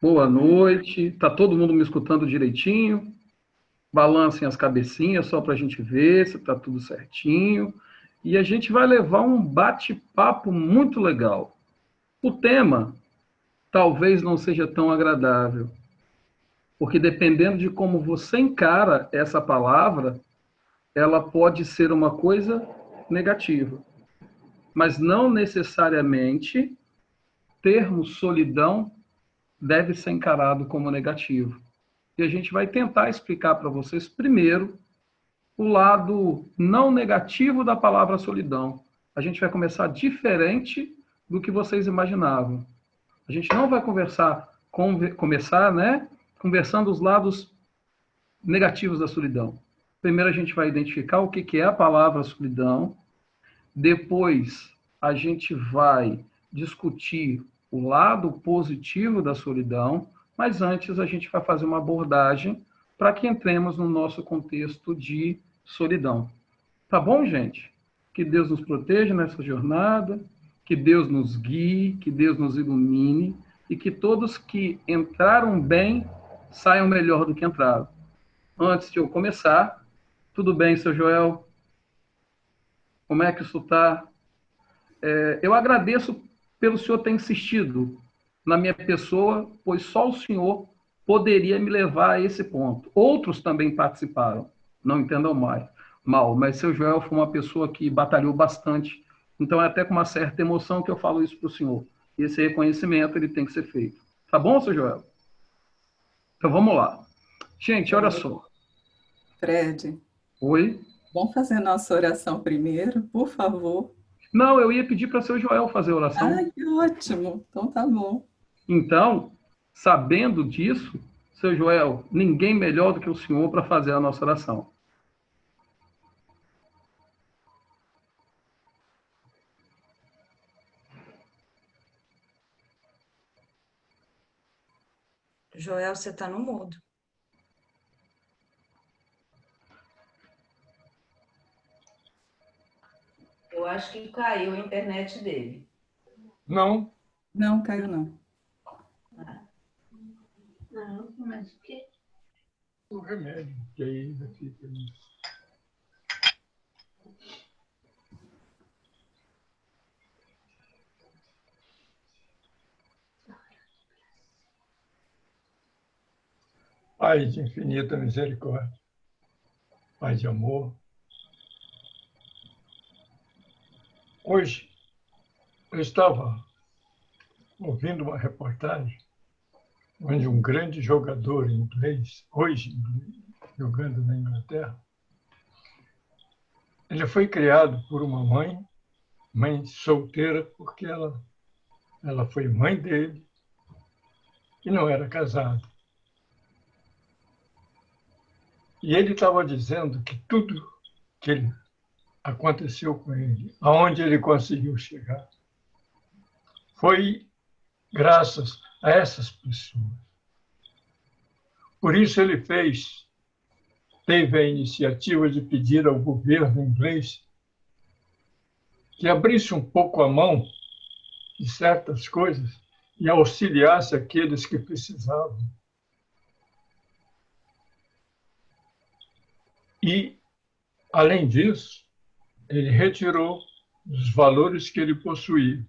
Boa noite. Tá todo mundo me escutando direitinho? Balancem as cabecinhas só para a gente ver se está tudo certinho. E a gente vai levar um bate-papo muito legal. O tema talvez não seja tão agradável, porque dependendo de como você encara essa palavra, ela pode ser uma coisa negativa. Mas não necessariamente termo solidão deve ser encarado como negativo. E a gente vai tentar explicar para vocês primeiro o lado não negativo da palavra solidão. A gente vai começar diferente do que vocês imaginavam. A gente não vai começar, né, conversando os lados negativos da solidão. Primeiro a gente vai identificar o que é a palavra solidão, depois a gente vai discutir o lado positivo da solidão, mas antes a gente vai fazer uma abordagem para que entremos no nosso contexto de solidão. Tá bom, gente? Que Deus nos proteja nessa jornada, que Deus nos guie, que Deus nos ilumine e que todos que entraram bem saiam melhor do que entraram. Antes de eu começar, tudo bem, seu Joel? Como é que isso está? Eu agradeço pelo senhor ter insistido na minha pessoa, pois só o senhor poderia me levar a esse ponto. Outros também participaram, não entendam mal, mas seu Joel foi uma pessoa que batalhou bastante, então é até com uma certa emoção que eu falo isso para o senhor. Esse reconhecimento ele tem que ser feito. Tá bom, seu Joel? Então vamos lá. Gente, olha só. Fred, Oi? vamos fazer nossa oração primeiro, por favor. Não, eu ia pedir para seu Joel fazer a oração. Ai, que ótimo. Então tá bom. Então, sabendo disso, seu Joel, ninguém melhor do que o senhor para fazer a nossa oração. Joel, você está no mudo. Eu acho que caiu a internet dele. Não. Não, caiu não. Não, mas o quê? O remédio, que aí fica. Pai de infinita misericórdia, Pai de amor. Hoje eu estava ouvindo uma reportagem onde um grande jogador inglês, hoje jogando na Inglaterra, ele foi criado por uma mãe solteira, porque ela foi mãe dele e não era casada. E ele estava dizendo que tudo que aconteceu com ele, aonde ele conseguiu chegar, foi graças a essas pessoas. Por isso ele teve a iniciativa de pedir ao governo inglês que abrisse um pouco a mão de certas coisas e auxiliasse aqueles que precisavam. E, além disso, ele retirou dos valores que ele possuía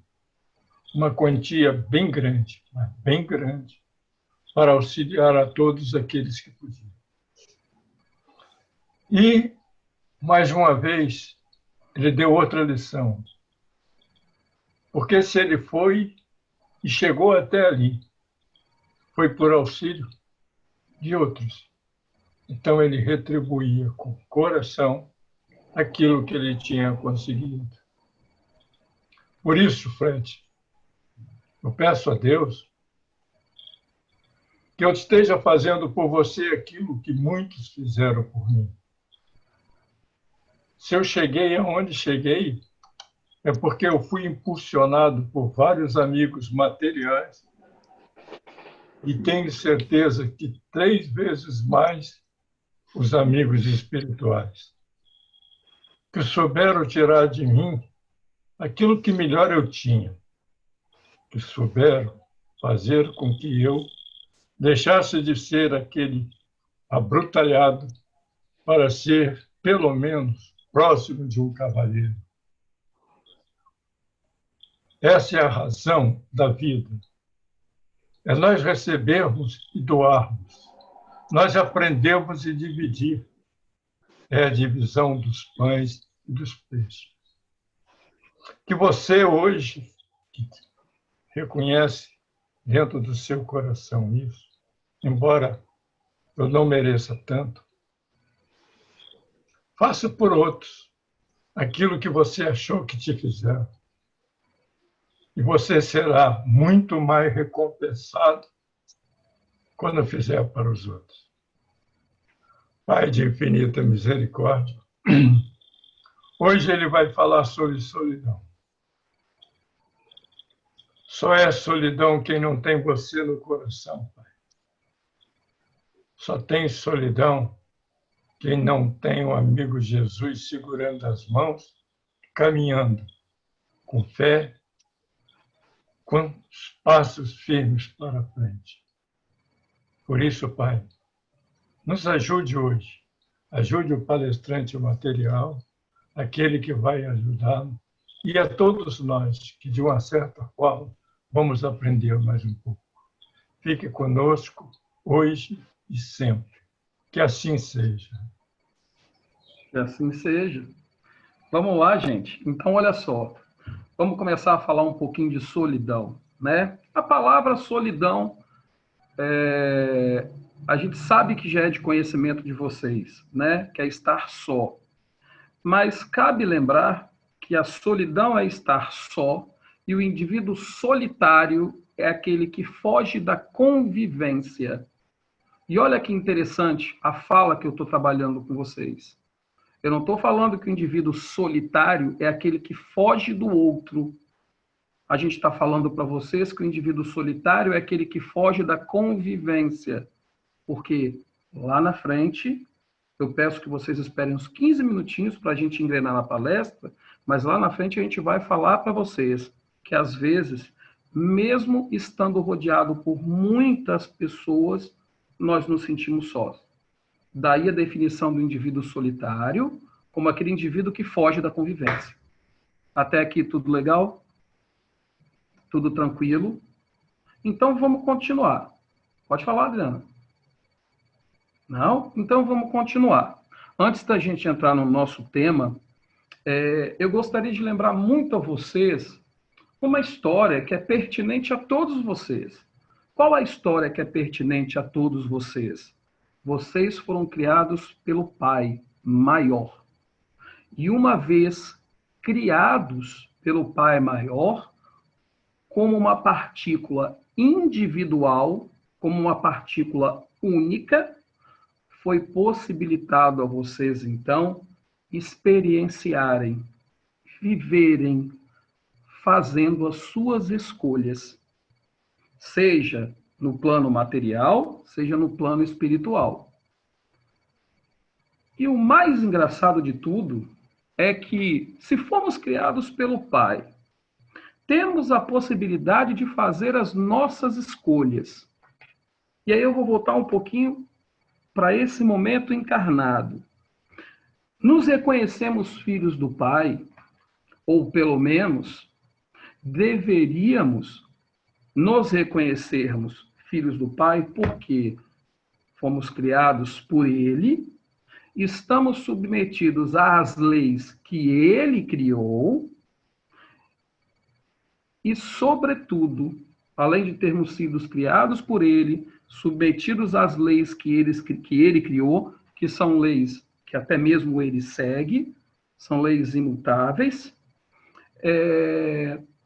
uma quantia bem grande, para auxiliar a todos aqueles que podiam. E, mais uma vez, ele deu outra lição. Porque se ele foi e chegou até ali, foi por auxílio de outros. Então ele retribuía com o coração aquilo que ele tinha conseguido. Por isso, Fred, eu peço a Deus que eu esteja fazendo por você aquilo que muitos fizeram por mim. Se eu cheguei aonde cheguei, é porque eu fui impulsionado por vários amigos materiais e tenho certeza que 3 vezes mais os amigos espirituais, que souberam tirar de mim aquilo que melhor eu tinha, que souberam fazer com que eu Deixasse de ser aquele abrutalhado para ser, pelo menos, próximo de um cavalheiro. Essa é a razão da vida. É nós recebermos e doarmos. Nós aprendemos e dividir. É a divisão dos pães e dos peixes. Que você hoje reconhece dentro do seu coração isso, embora eu não mereça tanto, faça por outros aquilo que você achou que te fizeram. E você será muito mais recompensado quando fizer para os outros. Pai de infinita misericórdia, hoje ele vai falar sobre solidão. Só é solidão quem não tem você no coração, Pai. Só tem solidão quem não tem o amigo Jesus segurando as mãos, caminhando com fé, com passos firmes para frente. Por isso, Pai, nos ajude hoje. Ajude o palestrante material, aquele que vai ajudá-lo, e a todos nós que, de uma certa forma, vamos aprender mais um pouco. Fique conosco hoje e sempre. Que assim seja. Que assim seja. Vamos lá, gente. Então, olha só. Vamos começar a falar um pouquinho de solidão, né? A palavra solidão, a gente sabe que já é de conhecimento de vocês, né? Que é estar só. Mas cabe lembrar que a solidão é estar só e o indivíduo solitário é aquele que foge da convivência. E olha que interessante a fala que eu estou trabalhando com vocês. Eu não estou falando que o indivíduo solitário é aquele que foge do outro. A gente está falando para vocês que o indivíduo solitário é aquele que foge da convivência. Porque lá na frente, eu peço que vocês esperem uns 15 minutinhos para a gente engrenar na palestra, mas lá na frente a gente vai falar para vocês que, às vezes, mesmo estando rodeado por muitas pessoas, nós nos sentimos sós. Daí a definição do indivíduo solitário como aquele indivíduo que foge da convivência. Até aqui tudo legal? Tudo tranquilo? Então vamos continuar. Pode falar, Adriana. Não? Então vamos continuar. Antes da gente entrar no nosso tema, eu gostaria de lembrar muito a vocês uma história que é pertinente a todos vocês. Qual a história que é pertinente a todos vocês? Vocês foram criados pelo Pai maior. E uma vez criados pelo Pai maior, como uma partícula individual, como uma partícula única, foi possibilitado a vocês, então, experienciarem, viverem, fazendo as suas escolhas, seja no plano material, seja no plano espiritual. E o mais engraçado de tudo é que, se formos criados pelo Pai, temos a possibilidade de fazer as nossas escolhas. E aí eu vou voltar um pouquinho para esse momento encarnado. Nos reconhecemos filhos do Pai, ou pelo menos deveríamos nos reconhecermos filhos do Pai, porque fomos criados por Ele, estamos submetidos às leis que Ele criou e, sobretudo, além de termos sido criados por Ele, submetidos às leis que Ele criou, que são leis que até mesmo Ele segue, são leis imutáveis,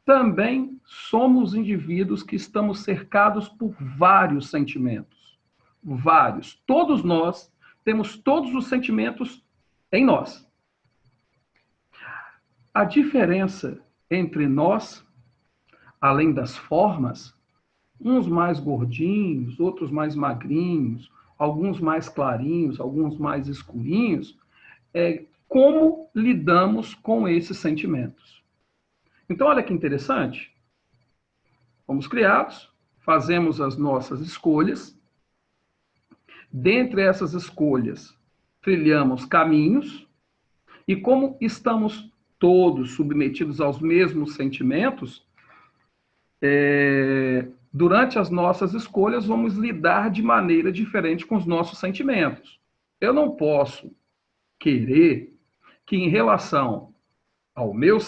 também somos indivíduos que estamos cercados por vários sentimentos. Vários. Todos nós temos todos os sentimentos em nós. A diferença entre nós, além das formas, uns mais gordinhos, outros mais magrinhos, alguns mais clarinhos, alguns mais escurinhos, é como lidamos com esses sentimentos. Então, olha que interessante. Fomos criados, fazemos as nossas escolhas, dentre essas escolhas, trilhamos caminhos, e como estamos todos submetidos aos mesmos sentimentos, durante as nossas escolhas, vamos lidar de maneira diferente com os nossos sentimentos. Eu não posso querer que, em relação ao o meu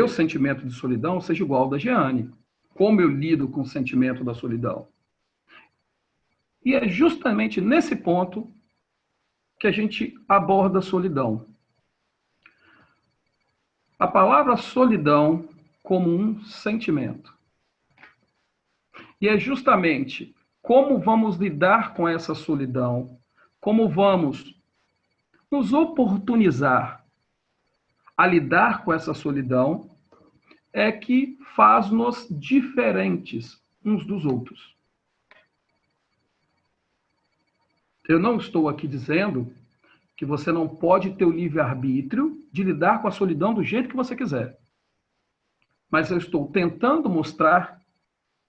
sentimento de solidão, seja igual ao da Jeane. Como eu lido com o sentimento da solidão? E é justamente nesse ponto que a gente aborda a solidão. A palavra solidão como um sentimento. E é justamente como vamos lidar com essa solidão, como vamos nos oportunizar a lidar com essa solidão, é que faz-nos diferentes uns dos outros. Eu não estou aqui dizendo que você não pode ter o livre-arbítrio de lidar com a solidão do jeito que você quiser. Mas eu estou tentando mostrar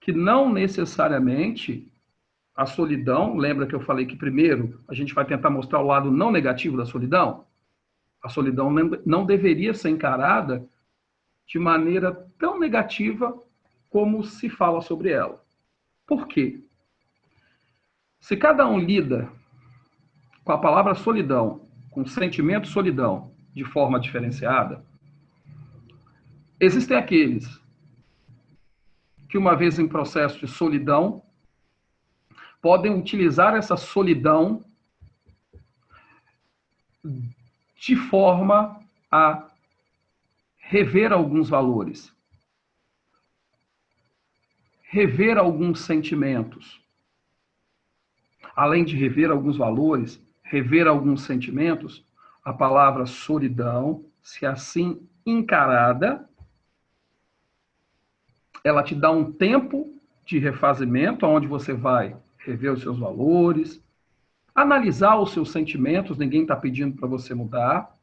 que não necessariamente a solidão, lembra que eu falei que primeiro a gente vai tentar mostrar o lado não negativo da solidão? A solidão não deveria ser encarada de maneira tão negativa como se fala sobre ela. Por quê? Se cada um lida com a palavra solidão, com o sentimento solidão, de forma diferenciada, existem aqueles que, uma vez em processo de solidão, podem utilizar essa solidão de forma a rever alguns valores, rever alguns sentimentos. Além de rever alguns valores, rever alguns sentimentos, a palavra solidão, se assim encarada, ela te dá um tempo de refazimento, onde você vai rever os seus valores, analisar os seus sentimentos, ninguém está pedindo para você mudar,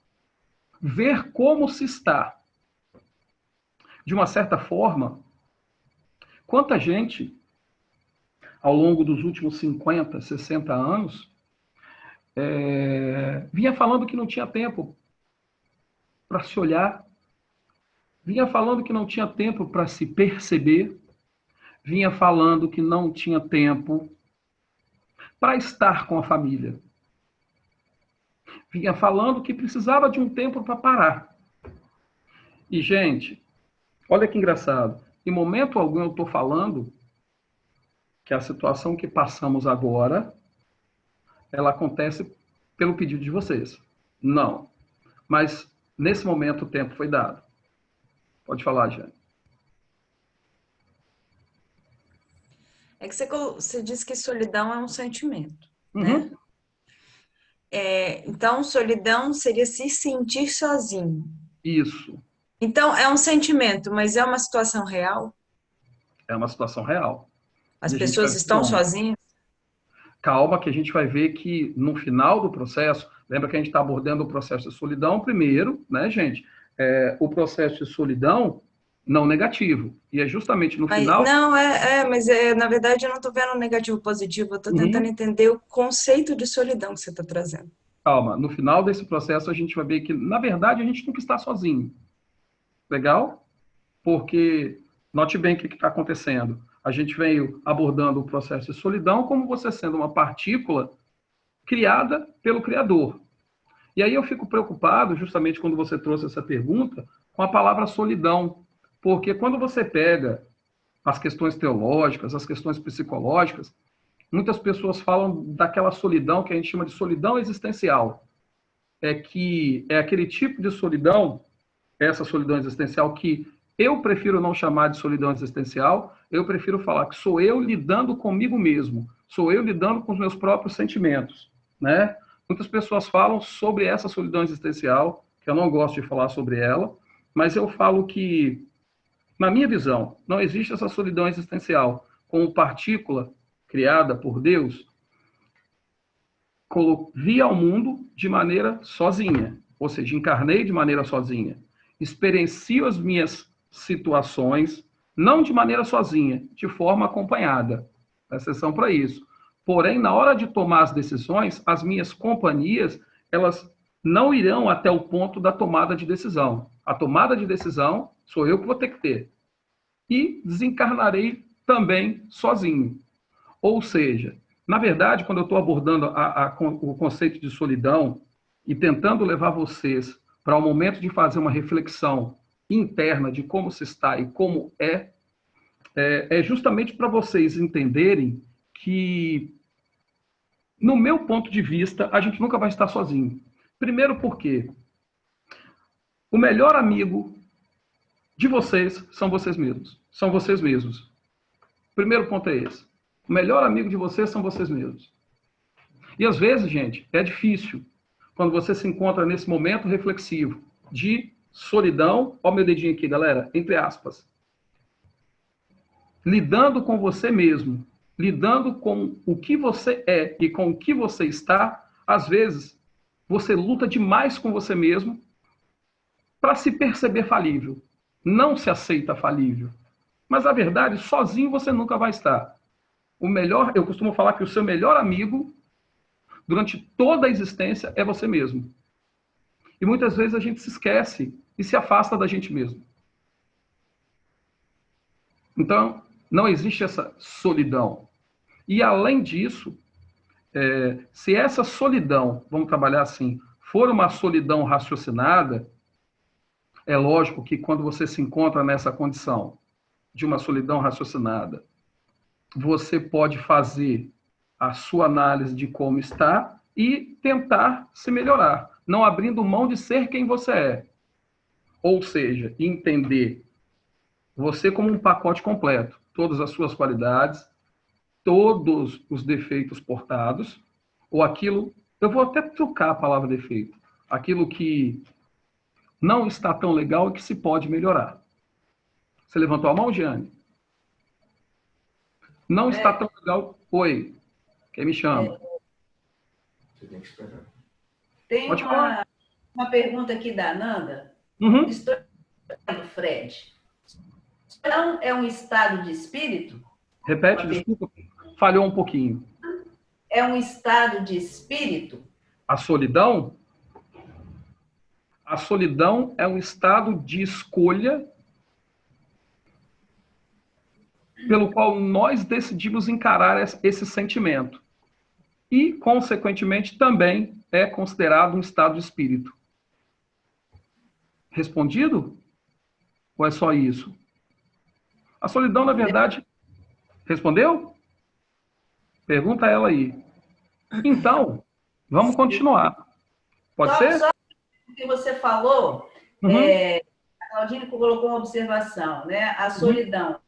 ver como se está. De uma certa forma, quanta gente, ao longo dos últimos 50, 60 anos, vinha falando que não tinha tempo para se olhar, vinha falando que não tinha tempo para se perceber, vinha falando que não tinha tempo para estar com a família. Vinha falando que precisava de um tempo para parar. E, gente, olha que engraçado. Em momento algum eu estou falando que a situação que passamos agora, ela acontece pelo pedido de vocês. Não. Mas, nesse momento, o tempo foi dado. Pode falar, Jane. É que você disse que solidão é um sentimento, Uhum. né? Então, solidão seria se sentir sozinho. Isso. Então, é um sentimento, mas é uma situação real? É uma situação real. As E a gente pessoas vai- estão Calma. sozinhas? Calma, que a gente vai ver que no final do processo, lembra que a gente está abordando o processo de solidão primeiro, né, gente? O processo de solidão não negativo. E é justamente no Mas, final... não, mas na verdade eu não estou vendo negativo positivo, eu estou tentando entender o conceito de solidão que você está trazendo. Calma, no final desse processo a gente vai ver que, na verdade, a gente nunca está sozinho. Legal? Porque, note bem o que está acontecendo. A gente veio abordando o processo de solidão como você sendo uma partícula criada pelo Criador. E aí eu fico preocupado, justamente quando você trouxe essa pergunta, com a palavra solidão. Porque quando você pega as questões teológicas, as questões psicológicas, muitas pessoas falam daquela solidão que a gente chama de solidão existencial. É aquele tipo de solidão, essa solidão existencial, que eu prefiro não chamar de solidão existencial, eu prefiro falar que sou eu lidando comigo mesmo, sou eu lidando com os meus próprios sentimentos, né? Muitas pessoas falam sobre essa solidão existencial, que eu não gosto de falar sobre ela, mas eu falo que, na minha visão, não existe essa solidão existencial como partícula criada por Deus, vi ao mundo de maneira sozinha, ou seja, encarnei de maneira sozinha, experiencio as minhas situações, não de maneira sozinha, de forma acompanhada. Presta atenção para isso. Porém, na hora de tomar as decisões, as minhas companhias, elas não irão até o ponto da tomada de decisão. A tomada de decisão sou eu que vou ter que ter. E desencarnarei também sozinho. Ou seja, na verdade, quando eu estou abordando o conceito de solidão e tentando levar vocês para o momento de fazer uma reflexão interna de como se está e como é justamente para vocês entenderem que, no meu ponto de vista, a gente nunca vai estar sozinho. Primeiro porque o melhor amigo de vocês são vocês mesmos. São vocês mesmos. Primeiro ponto é esse. O melhor amigo de vocês são vocês mesmos. E às vezes, gente, é difícil quando você se encontra nesse momento reflexivo de solidão, ó meu dedinho aqui, galera, entre aspas. Lidando com você mesmo, lidando com o que você é e com o que você está, às vezes, você luta demais com você mesmo para se perceber falível. Não se aceita falível. Mas, na verdade, sozinho você nunca vai estar. Eu costumo falar que o seu melhor amigo, durante toda a existência, é você mesmo. E muitas vezes a gente se esquece e se afasta da gente mesmo. Então, não existe essa solidão. E, além disso, se essa solidão, vamos trabalhar assim, for uma solidão raciocinada, é lógico que quando você se encontra nessa condição de uma solidão raciocinada, você pode fazer a sua análise de como está e tentar se melhorar, não abrindo mão de ser quem você é. Ou seja, entender você como um pacote completo, todas as suas qualidades, todos os defeitos portados, ou aquilo, eu vou até trocar a palavra defeito, aquilo que não está tão legal e que se pode melhorar. Você levantou a mão, Giane? Não está tão legal. Oi, quem me chama? Você tem que esperar. Tem Pode falar. uma pergunta aqui da Ananda. Uhum. Estou do Fred. Então, é um estado de espírito? Repete, desculpa, falhou um pouquinho. É um estado de espírito? A solidão? A solidão é um estado de escolha pelo qual nós decidimos encarar esse sentimento. E, consequentemente, também é considerado um estado de espírito. Respondido? Ou é só isso? A solidão, na verdade... Respondeu? Pergunta ela aí. Então, vamos continuar. Pode ser? Só o que você falou, Uhum. A Claudine colocou uma observação, né? A solidão.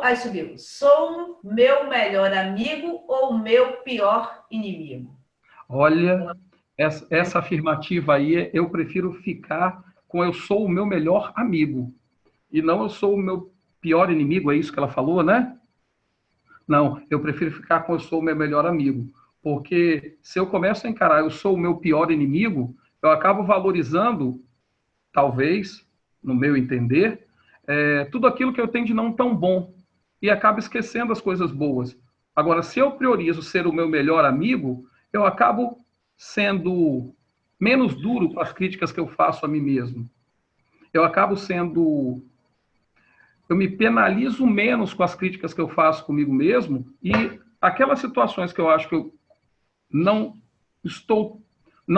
Aí subiu. Sou meu melhor amigo ou meu pior inimigo? Olha, essa afirmativa aí, eu prefiro ficar com eu sou o meu melhor amigo. E não eu sou o meu pior inimigo, é isso que ela falou, né? Não, eu prefiro ficar com eu sou o meu melhor amigo. Porque se eu começo a encarar eu sou o meu pior inimigo, eu acabo valorizando, talvez, no meu entender, tudo aquilo que eu tenho de não tão bom. E acabo esquecendo as coisas boas. Agora, se eu priorizo ser o meu melhor amigo, eu acabo sendo menos duro com as críticas que eu faço a mim mesmo. Eu acabo sendo... Eu me penalizo menos com as críticas que eu faço comigo mesmo e aquelas situações que eu acho que eu não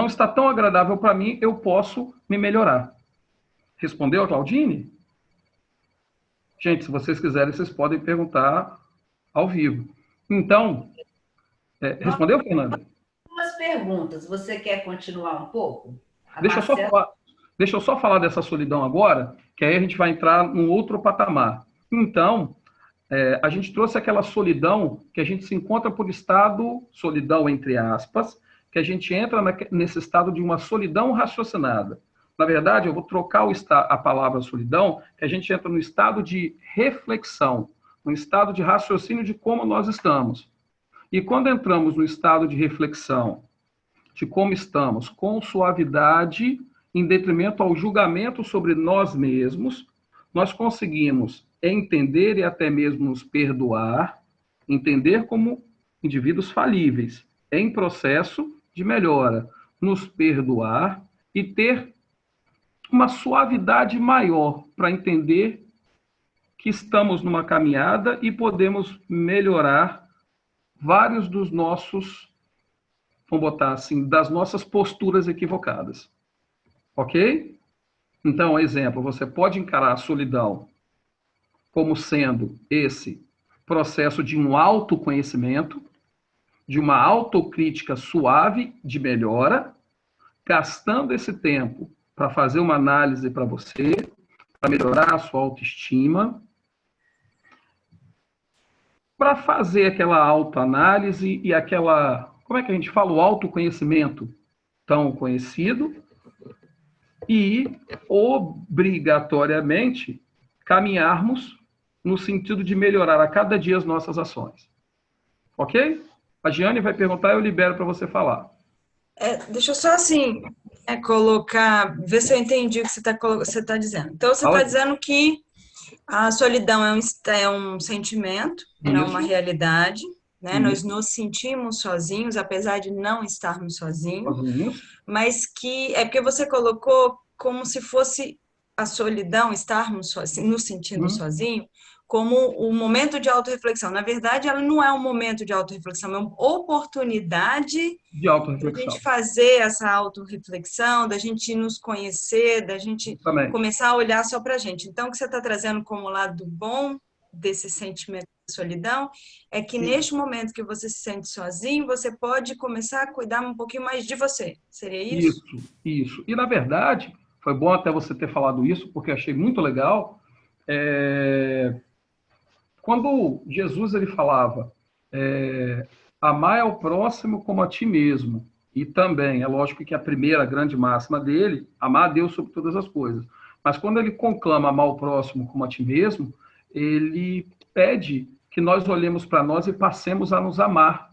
está tão agradável para mim, eu posso me melhorar. Respondeu a Claudine? Gente, se vocês quiserem, vocês podem perguntar ao vivo. Então, respondeu, Fernanda? Umas perguntas. Você quer continuar um pouco? Deixa eu só falar dessa solidão agora, que aí a gente vai entrar num outro patamar. Então, a gente trouxe aquela solidão que a gente se encontra por estado, solidão entre aspas, que a gente entra nesse estado de uma solidão raciocinada. Na verdade, eu vou trocar a palavra solidão, que a gente entra no estado de reflexão, no estado de raciocínio de como nós estamos. E quando entramos no estado de reflexão, de como estamos, com suavidade, em detrimento ao julgamento sobre nós mesmos, nós conseguimos entender e até mesmo nos perdoar, entender como indivíduos falíveis, em processo de melhora, nos perdoar e ter uma suavidade maior para entender que estamos numa caminhada e podemos melhorar vários dos nossos, vamos botar assim, das nossas posturas equivocadas. Ok? Então, exemplo, você pode encarar a solidão como sendo esse processo de um autoconhecimento, de uma autocrítica suave de melhora, gastando esse tempo para fazer uma análise para você, para melhorar a sua autoestima, para fazer aquela autoanálise e aquela, como é que a gente fala, o autoconhecimento tão conhecido, e obrigatoriamente caminharmos no sentido de melhorar a cada dia as nossas ações. Ok? A Giane vai perguntar, eu libero para você falar. Deixa eu só assim, colocar, ver se eu entendi o que você está dizendo. Então, você está dizendo que a solidão é um sentimento, não é uma realidade, né? Nós nos sentimos sozinhos, apesar de não estarmos sozinhos, mas que é porque você colocou como se fosse a solidão, estarmos sozinhos, nos sentindo sozinhos, como um momento de autorreflexão. Na verdade, ela não é um momento de autorreflexão, é uma oportunidade de autorreflexão. Da gente fazer essa autorreflexão, da gente nos conhecer, da gente começar a olhar só para a gente. Então, o que você está trazendo como lado bom desse sentimento de solidão é que neste momento que você se sente sozinho, você pode começar a cuidar um pouquinho mais de você. Seria isso? Isso. E, na verdade, foi bom até você ter falado isso, porque eu achei muito legal. Quando Jesus ele falava amar ao próximo como a ti mesmo, e também, é lógico que a primeira grande máxima dele, amar a Deus sobre todas as coisas, mas quando ele conclama amar o próximo como a ti mesmo, ele pede que nós olhemos para nós e passemos a nos amar,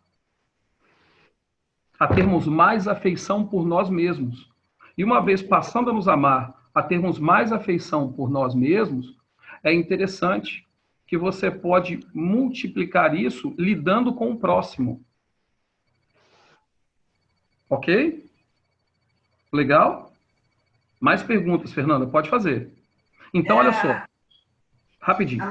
a termos mais afeição por nós mesmos. E uma vez passando a nos amar, a termos mais afeição por nós mesmos, é interessante que você pode multiplicar isso lidando com o próximo. Ok? Legal? Mais perguntas, Fernanda? Pode fazer. Então, olha só. Rapidinho.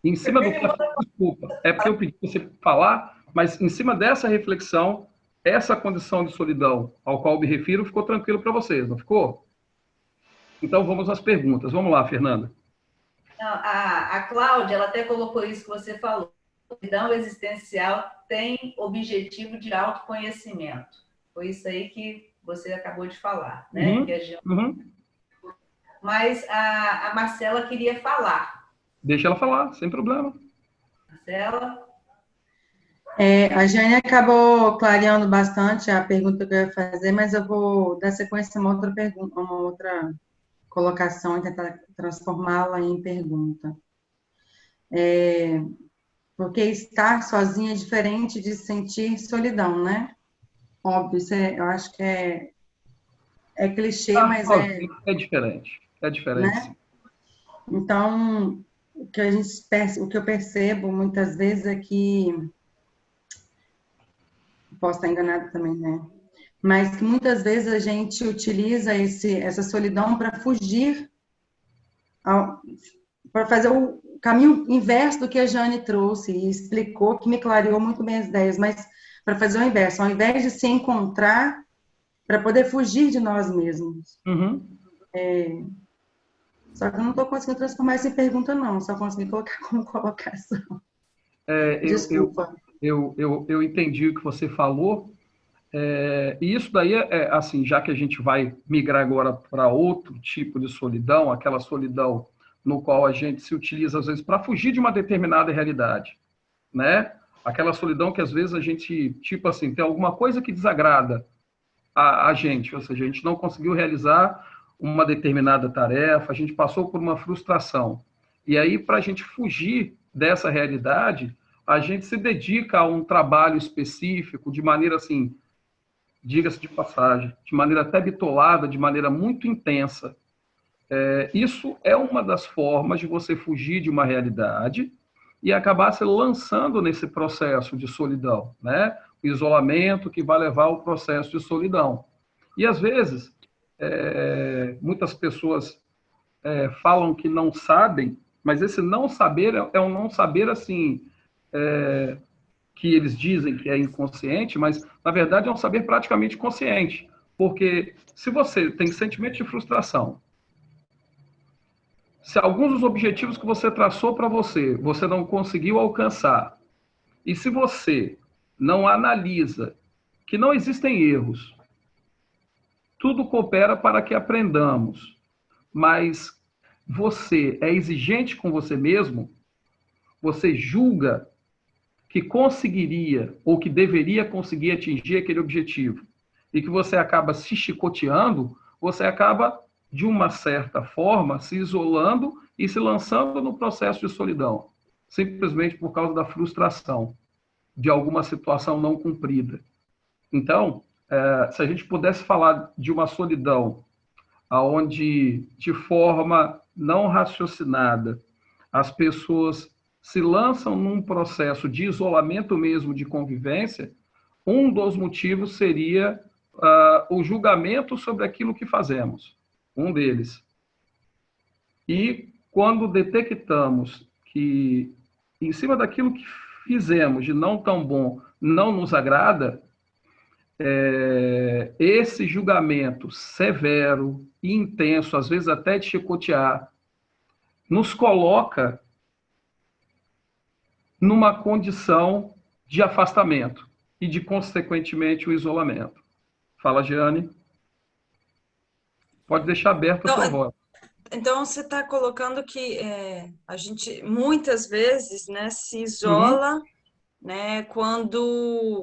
Em cima do que... Desculpa, é porque eu pedi para você falar, mas em cima dessa reflexão, essa condição de solidão ao qual eu me refiro ficou tranquilo para vocês, não ficou? Então, vamos às perguntas. Vamos lá, Fernanda. A Cláudia, ela até colocou isso que você falou. A solidão existencial tem objetivo de autoconhecimento. Foi isso aí que você acabou de falar, né? Mas a Marcela queria falar. Deixa ela falar, sem problema. Marcela? A Jane acabou clareando bastante a pergunta que eu ia fazer, mas eu vou dar sequência a uma outra pergunta, uma outra colocação e tentar transformá-la em pergunta. Porque estar sozinha é diferente de sentir solidão, né? Óbvio, isso eu acho que é clichê, mas é diferente. É diferente. Né? Então, o que eu percebo muitas vezes é que posso estar enganada também, né? Mas que muitas vezes a gente utiliza essa solidão para fugir, para fazer o caminho inverso do que a Jane trouxe e explicou, que me clareou muito bem as ideias, mas para fazer o inverso, ao invés de se encontrar, para poder fugir de nós mesmos. Só que eu não estou conseguindo transformar isso em pergunta, não, só consegui colocar como colocação. Desculpa. Eu entendi o que você falou, e isso daí assim, já que a gente vai migrar agora para outro tipo de solidão, aquela solidão no qual a gente se utiliza, às vezes, para fugir de uma determinada realidade, né? Aquela solidão que, às vezes, a gente, tipo assim, tem alguma coisa que desagrada a gente, ou seja, a gente não conseguiu realizar uma determinada tarefa, a gente passou por uma frustração. E aí, para a gente fugir dessa realidade, a gente se dedica a um trabalho específico, de maneira assim, diga-se de passagem, de maneira até bitolada, de maneira muito intensa. Isso é uma das formas de você fugir de uma realidade e acabar se lançando nesse processo de solidão, né? O isolamento que vai levar ao processo de solidão. E, às vezes, muitas pessoas falam que não sabem, mas esse não saber é um não saber, assim, que eles dizem que é inconsciente, mas, na verdade, é um saber praticamente consciente. Porque se você tem sentimento de frustração, se alguns dos objetivos que você traçou para você, você não conseguiu alcançar, e se você não analisa que não existem erros, tudo coopera para que aprendamos, mas você é exigente com você mesmo, você julga que conseguiria ou que deveria conseguir atingir aquele objetivo, e que você acaba se chicoteando, você acaba, de uma certa forma, se isolando e se lançando no processo de solidão, simplesmente por causa da frustração de alguma situação não cumprida. Então, se a gente pudesse falar de uma solidão onde, de forma não raciocinada, as pessoas se lançam num processo de isolamento mesmo, de convivência, um dos motivos seria o julgamento sobre aquilo que fazemos, um deles. E quando detectamos que, em cima daquilo que fizemos de não tão bom, não nos agrada, esse julgamento severo e intenso, às vezes até de chicotear, nos coloca numa condição de afastamento e de, consequentemente, o isolamento. Fala, Jeane. Pode deixar aberto a sua voz. Então, você está colocando que a gente, muitas vezes, né, se isola, né, quando...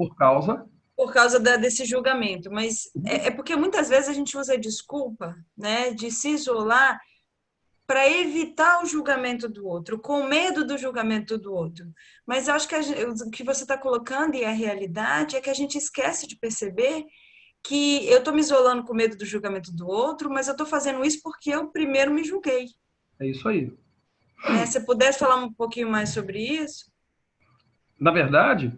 Por causa desse julgamento. Mas é porque muitas vezes a gente usa a desculpa, né, de se isolar para evitar o julgamento do outro, com medo do julgamento do outro. Mas eu acho que o que você está colocando, e a realidade, é que a gente esquece de perceber que eu estou me isolando com medo do julgamento do outro, mas eu estou fazendo isso porque eu primeiro me julguei. É isso aí. Se você pudesse falar um pouquinho mais sobre isso? Na verdade,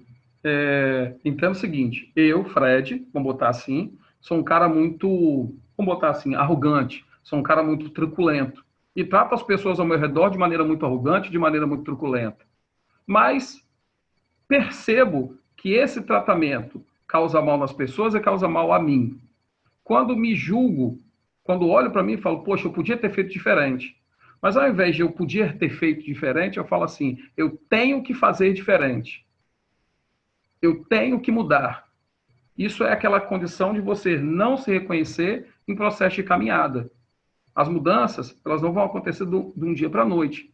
entendo o seguinte, eu, Fred, vamos botar assim, sou um cara muito, vamos botar assim, arrogante, sou um cara muito truculento, e trato as pessoas ao meu redor de maneira muito arrogante, de maneira muito truculenta. Mas percebo que esse tratamento causa mal nas pessoas e causa mal a mim. Quando me julgo, quando olho para mim e falo, poxa, eu podia ter feito diferente. Mas ao invés de eu podia ter feito diferente, eu falo assim, eu tenho que fazer diferente. Eu tenho que mudar. Isso é aquela condição de você não se reconhecer em processo de caminhada. As mudanças, elas não vão acontecer de um dia para a noite.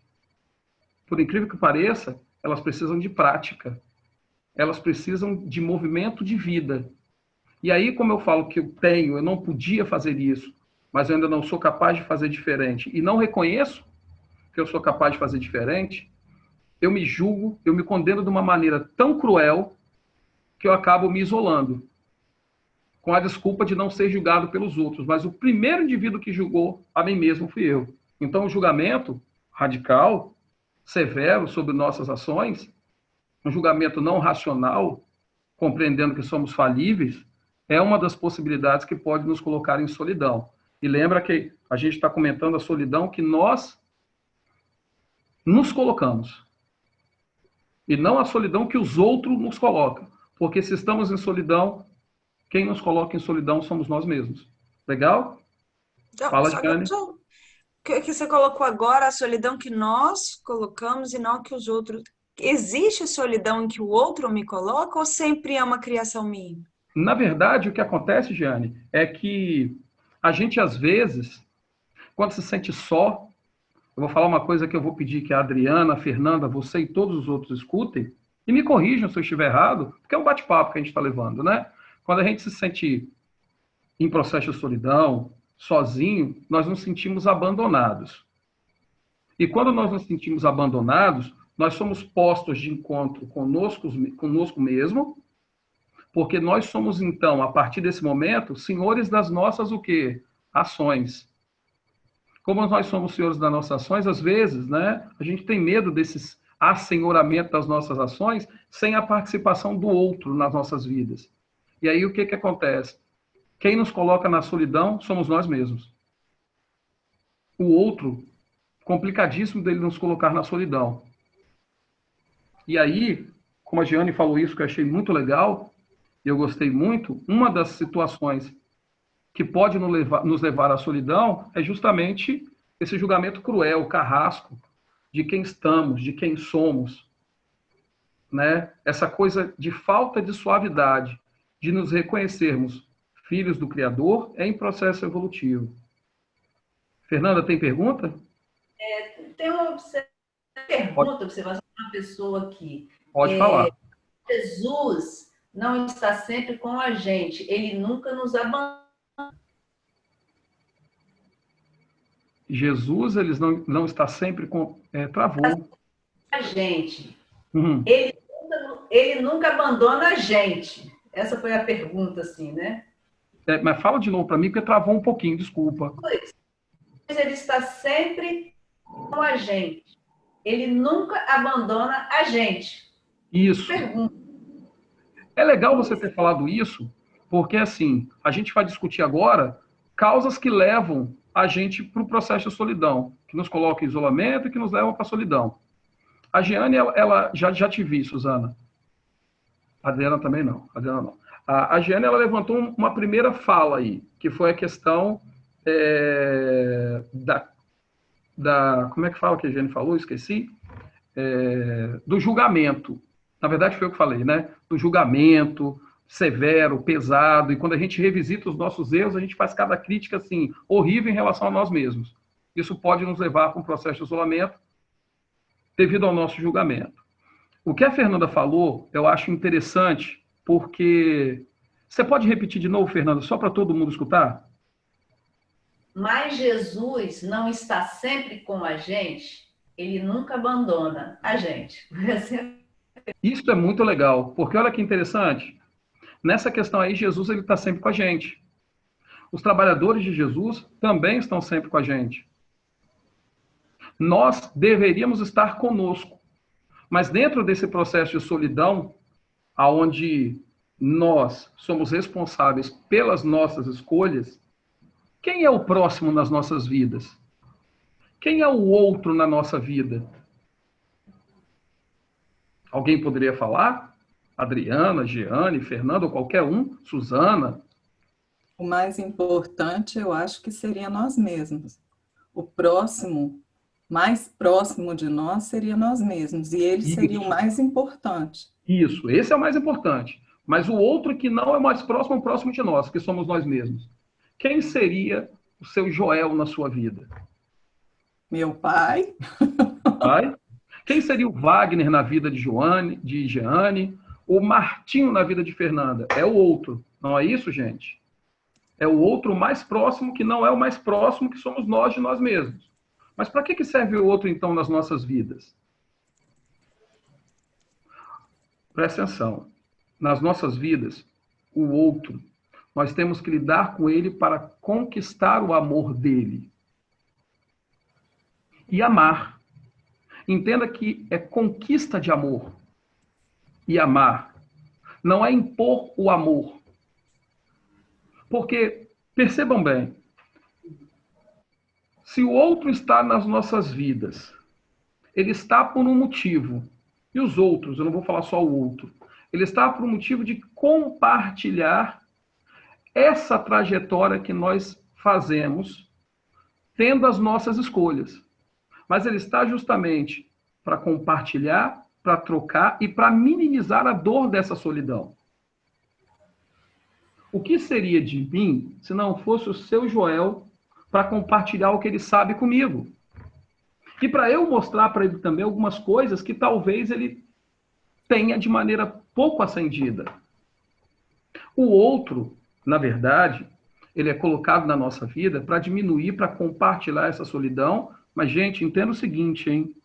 Por incrível que pareça, elas precisam de prática. Elas precisam de movimento de vida. E aí, como eu falo que eu não podia fazer isso, mas eu ainda não sou capaz de fazer diferente, e não reconheço que eu sou capaz de fazer diferente, eu me julgo, eu me condeno de uma maneira tão cruel que eu acabo me isolando, com a desculpa de não ser julgado pelos outros. Mas o primeiro indivíduo que julgou a mim mesmo fui eu. Então, o julgamento radical, severo sobre nossas ações, um julgamento não racional, compreendendo que somos falíveis, é uma das possibilidades que pode nos colocar em solidão. E lembra que a gente está comentando a solidão que nós nos colocamos. E não a solidão que os outros nos colocam. Porque se estamos em solidão, quem nos coloca em solidão somos nós mesmos. Legal? Então, fala, Jeane. O que você colocou agora, a solidão que nós colocamos e não que os outros... Existe solidão em que o outro me coloca ou sempre é uma criação minha? Na verdade, o que acontece, Jeane, é que a gente, às vezes, quando se sente só, eu vou falar uma coisa que eu vou pedir que a Adriana, a Fernanda, você e todos os outros escutem, e me corrijam se eu estiver errado, porque é um bate-papo que a gente está levando, né? Quando a gente se sente em processo de solidão, sozinho, nós nos sentimos abandonados. E quando nós nos sentimos abandonados, nós somos postos de encontro conosco mesmo, porque nós somos, então, a partir desse momento, senhores das nossas, o quê? Ações. Como nós somos senhores das nossas ações, às vezes, né, a gente tem medo desses assenhoramento das nossas ações sem a participação do outro nas nossas vidas. E aí o que acontece? Quem nos coloca na solidão somos nós mesmos. O outro, complicadíssimo dele nos colocar na solidão. E aí, como a Giane falou isso, que eu achei muito legal, e eu gostei muito, uma das situações que pode nos levar à solidão é justamente esse julgamento cruel, carrasco, de quem estamos, de quem somos. Né? Essa coisa de falta de suavidade, de nos reconhecermos filhos do Criador, é em processo evolutivo. Fernanda, tem pergunta? Tem uma observação de uma pessoa aqui. Pode falar. Jesus não está sempre com a gente, ele nunca nos abandona. Jesus, ele não está sempre com... travou. A gente. Uhum. Ele nunca abandona a gente. Essa foi a pergunta, assim, né? Mas fala de novo para mim, porque travou um pouquinho, desculpa. Ele está sempre com a gente. Ele nunca abandona a gente. Isso. Pergunta. É legal você ter falado isso, porque, assim, a gente vai discutir agora causas que levam a gente para o processo de solidão, que nos coloca em isolamento e que nos levam para a solidão. A Giane, ela já te vi, Suzana. A Adriana também não. A Giane, ela levantou uma primeira fala aí, que foi a questão como é que fala que a Giane falou? Esqueci. Do julgamento. Na verdade, foi eu que falei, né? Do julgamento severo, pesado, e quando a gente revisita os nossos erros, a gente faz cada crítica, assim, horrível em relação a nós mesmos. Isso pode nos levar para um processo de isolamento devido ao nosso julgamento. O que a Fernanda falou, eu acho interessante, porque... Você pode repetir de novo, Fernanda, só para todo mundo escutar? Mas Jesus não está sempre com a gente, ele nunca abandona a gente. Isso é muito legal, porque olha que interessante. Nessa questão aí, Jesus ele está sempre com a gente. Os trabalhadores de Jesus também estão sempre com a gente. Nós deveríamos estar conosco. Mas dentro desse processo de solidão, onde nós somos responsáveis pelas nossas escolhas, quem é o próximo nas nossas vidas? Quem é o outro na nossa vida? Alguém poderia falar? Adriana, Giane, Fernanda, ou qualquer um, Suzana? O mais importante, eu acho que seria nós mesmos. O próximo, mais próximo de nós, seria nós mesmos. E ele seria o mais importante. Isso, esse é o mais importante. Mas o outro que não é mais próximo de nós, que somos nós mesmos. Quem seria o seu Joel na sua vida? Meu pai. Pai? Quem seria o Wagner na vida de Jeane? O Martinho na vida de Fernanda? É o outro. Não é isso, gente? É o outro mais próximo que não é o mais próximo que somos nós de nós mesmos. Mas para que serve o outro, então, nas nossas vidas? Presta atenção. Nas nossas vidas, o outro, nós temos que lidar com ele para conquistar o amor dele. E amar. Entenda que é conquista de amor. E amar. Não é impor o amor. Porque, percebam bem, se o outro está nas nossas vidas, ele está por um motivo. E os outros, eu não vou falar só o outro. Ele está por um motivo de compartilhar essa trajetória que nós fazemos, tendo as nossas escolhas. Mas ele está justamente para compartilhar, para trocar e para minimizar a dor dessa solidão. O que seria de mim se não fosse o seu Joel para compartilhar o que ele sabe comigo? E para eu mostrar para ele também algumas coisas que talvez ele tenha de maneira pouco acendida. O outro, na verdade, ele é colocado na nossa vida para diminuir, para compartilhar essa solidão. Mas, gente, entenda o seguinte, hein?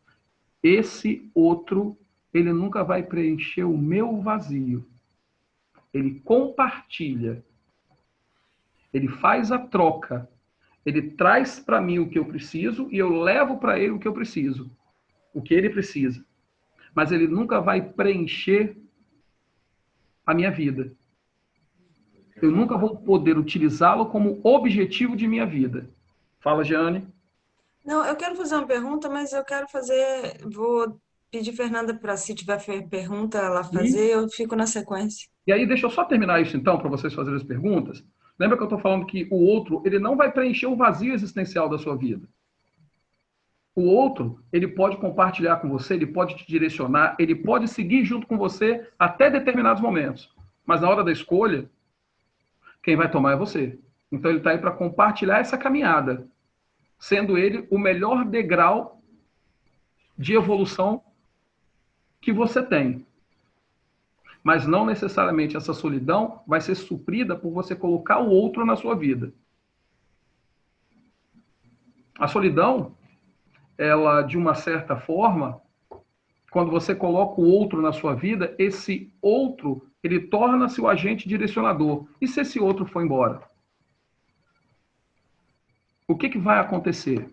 Esse outro, ele nunca vai preencher o meu vazio. Ele compartilha. Ele faz a troca. Ele traz para mim o que eu preciso e eu levo para ele o que eu preciso. O que ele precisa. mas ele nunca vai preencher a minha vida. Eu nunca vou poder utilizá-lo como objetivo de minha vida. Fala, Jeane. Não, eu quero fazer uma pergunta, mas eu quero fazer... Vou pedir Fernanda para, se tiver pergunta, ela fazer, eu fico na sequência. E aí, deixa eu só terminar isso, então, para vocês fazerem as perguntas. Lembra que eu estou falando que o outro, ele não vai preencher o vazio existencial da sua vida. O outro, ele pode compartilhar com você, ele pode te direcionar, ele pode seguir junto com você até determinados momentos. Mas na hora da escolha, quem vai tomar é você. Então ele está aí para compartilhar essa caminhada, sendo ele o melhor degrau de evolução que você tem. Mas não necessariamente essa solidão vai ser suprida por você colocar o outro na sua vida. A solidão, ela, de uma certa forma, quando você coloca o outro na sua vida, esse outro, ele torna-se o agente direcionador. E se esse outro for embora? O que vai acontecer?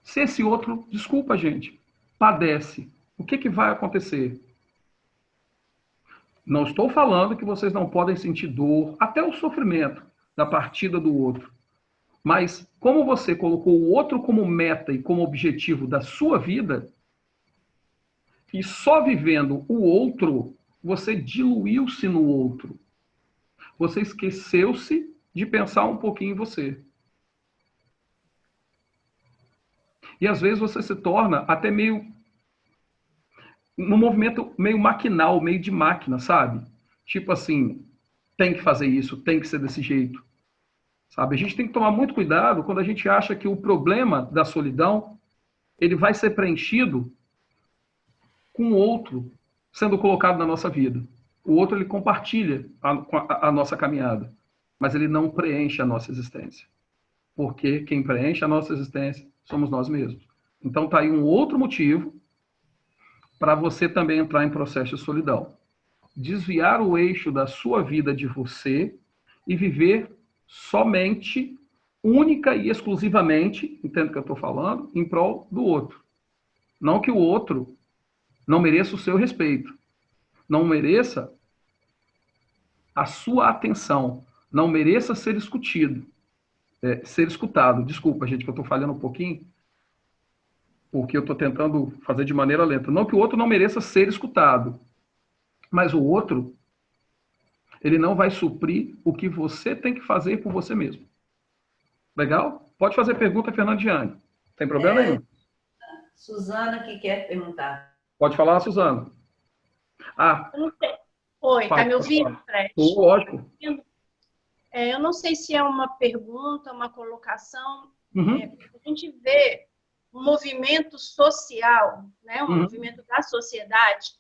Se esse outro, desculpa, gente, padece, o que vai acontecer? Não estou falando que vocês não podem sentir dor, até o sofrimento da partida do outro. Mas, como você colocou o outro como meta e como objetivo da sua vida, e só vivendo o outro, você diluiu-se no outro. Você esqueceu-se de pensar um pouquinho em você. E às vezes você se torna até meio... num movimento meio maquinal, meio de máquina, sabe? Tipo assim, tem que fazer isso, tem que ser desse jeito. Sabe? A gente tem que tomar muito cuidado quando a gente acha que o problema da solidão, ele vai ser preenchido com o outro sendo colocado na nossa vida. O outro, ele compartilha a nossa caminhada, mas ele não preenche a nossa existência. Porque quem preenche a nossa existência somos nós mesmos. Então tá aí um outro motivo para você também entrar em processo de solidão. Desviar o eixo da sua vida de você e viver somente, única e exclusivamente, entendo o que eu estou falando, em prol do outro. Não que o outro não mereça o seu respeito, não mereça a sua atenção, não mereça ser discutido, ser escutado. Desculpa, gente, que eu estou falhando um pouquinho, porque eu estou tentando fazer de maneira lenta. Não que o outro não mereça ser escutado, mas o outro, ele não vai suprir o que você tem que fazer por você mesmo. Legal? Pode fazer pergunta, Fernandiane. Tem problema nenhum. Suzana que quer perguntar. Pode falar, Suzana. Eu não sei. Oi, tá me ouvindo, Fred? Lógico. Eu não sei se é uma pergunta, uma colocação. Uhum. A gente vê um movimento social, né? Um movimento da sociedade,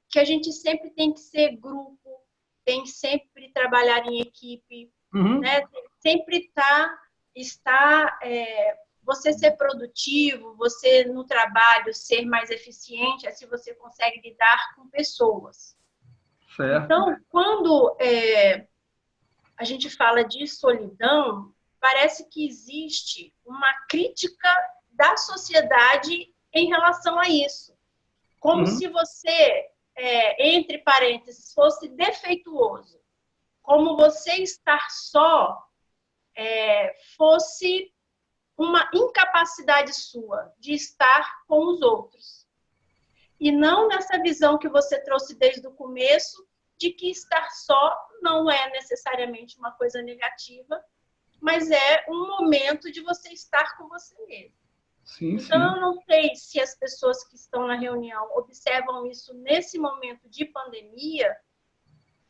que a gente sempre tem que ser grupo, tem que sempre trabalhar em equipe, né? Sempre você ser produtivo, você no trabalho ser mais eficiente, assim você consegue lidar com pessoas. Certo. Então, quando a gente fala de solidão, parece que existe uma crítica da sociedade em relação a isso. Como se você, entre parênteses, fosse defeituoso. Como você estar só fosse uma incapacidade sua de estar com os outros. E não nessa visão que você trouxe desde o começo, de que estar só não é necessariamente uma coisa negativa, mas é um momento de você estar com você mesmo. Sim, então, sim. Eu não sei se as pessoas que estão na reunião observam isso nesse momento de pandemia,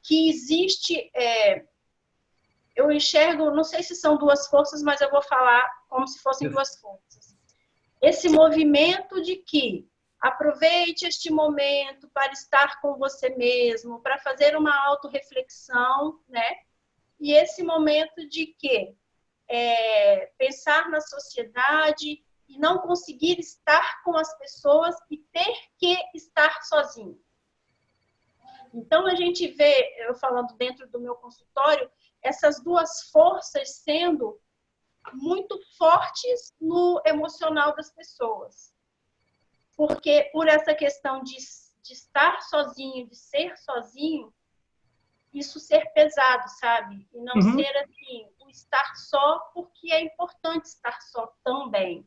que existe... eu enxergo, não sei se são duas forças, mas eu vou falar como se fossem duas forças. Esse movimento de que aproveite este momento para estar com você mesmo, para fazer uma autorreflexão, né? E esse momento de que pensar na sociedade e não conseguir estar com as pessoas e ter que estar sozinho. Então, a gente vê, eu falando dentro do meu consultório, essas duas forças sendo muito fortes no emocional das pessoas. Porque por essa questão de estar sozinho, de ser sozinho, isso ser pesado, sabe? E não ser assim, o estar só, porque é importante estar só também.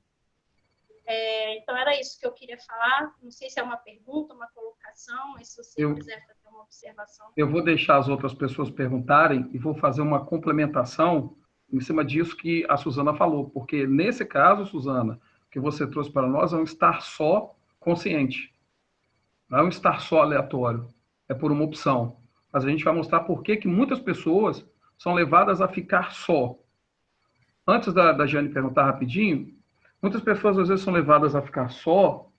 Então, era isso que eu queria falar. Não sei se é uma pergunta, uma colocação, mas se você quiser fazer uma observação. Eu vou deixar as outras pessoas perguntarem e vou fazer uma complementação em cima disso que a Suzana falou, porque nesse caso, Suzana, o que você trouxe para nós é um estar só consciente. Não é um estar só aleatório, é por uma opção. Mas a gente vai mostrar por que muitas pessoas são levadas a ficar só. Antes da Jane perguntar rapidinho, muitas pessoas às vezes são levadas a ficar só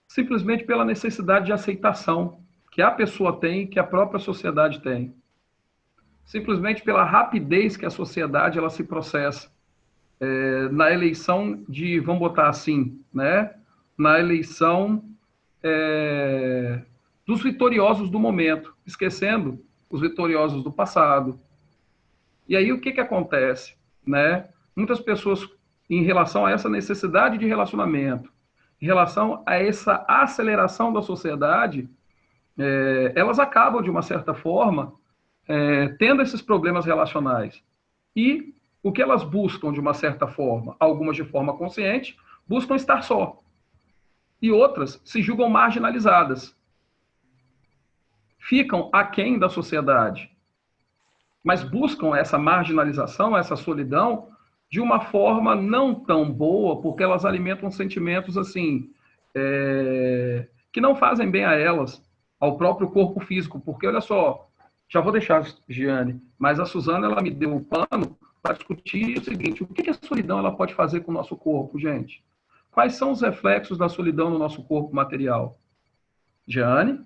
simplesmente pela necessidade de aceitação que a pessoa tem, que a própria sociedade tem. Simplesmente pela rapidez que a sociedade ela se processa. Na eleição de, vamos botar assim, né? Na eleição dos vitoriosos do momento, esquecendo os vitoriosos do passado. E aí o que acontece? Né? Muitas pessoas, em relação a essa necessidade de relacionamento, em relação a essa aceleração da sociedade, elas acabam, de uma certa forma, tendo esses problemas relacionais. E o que elas buscam, de uma certa forma, algumas de forma consciente, buscam estar só. E outras se julgam marginalizadas. Ficam aquém da sociedade. Mas buscam essa marginalização, essa solidão, de uma forma não tão boa, porque elas alimentam sentimentos assim, que não fazem bem a elas, ao próprio corpo físico. Porque, olha só, já vou deixar, Giane, mas a Suzana ela me deu o pano para discutir o seguinte: o que a solidão ela pode fazer com o nosso corpo, gente? Quais são os reflexos da solidão no nosso corpo material? Giane?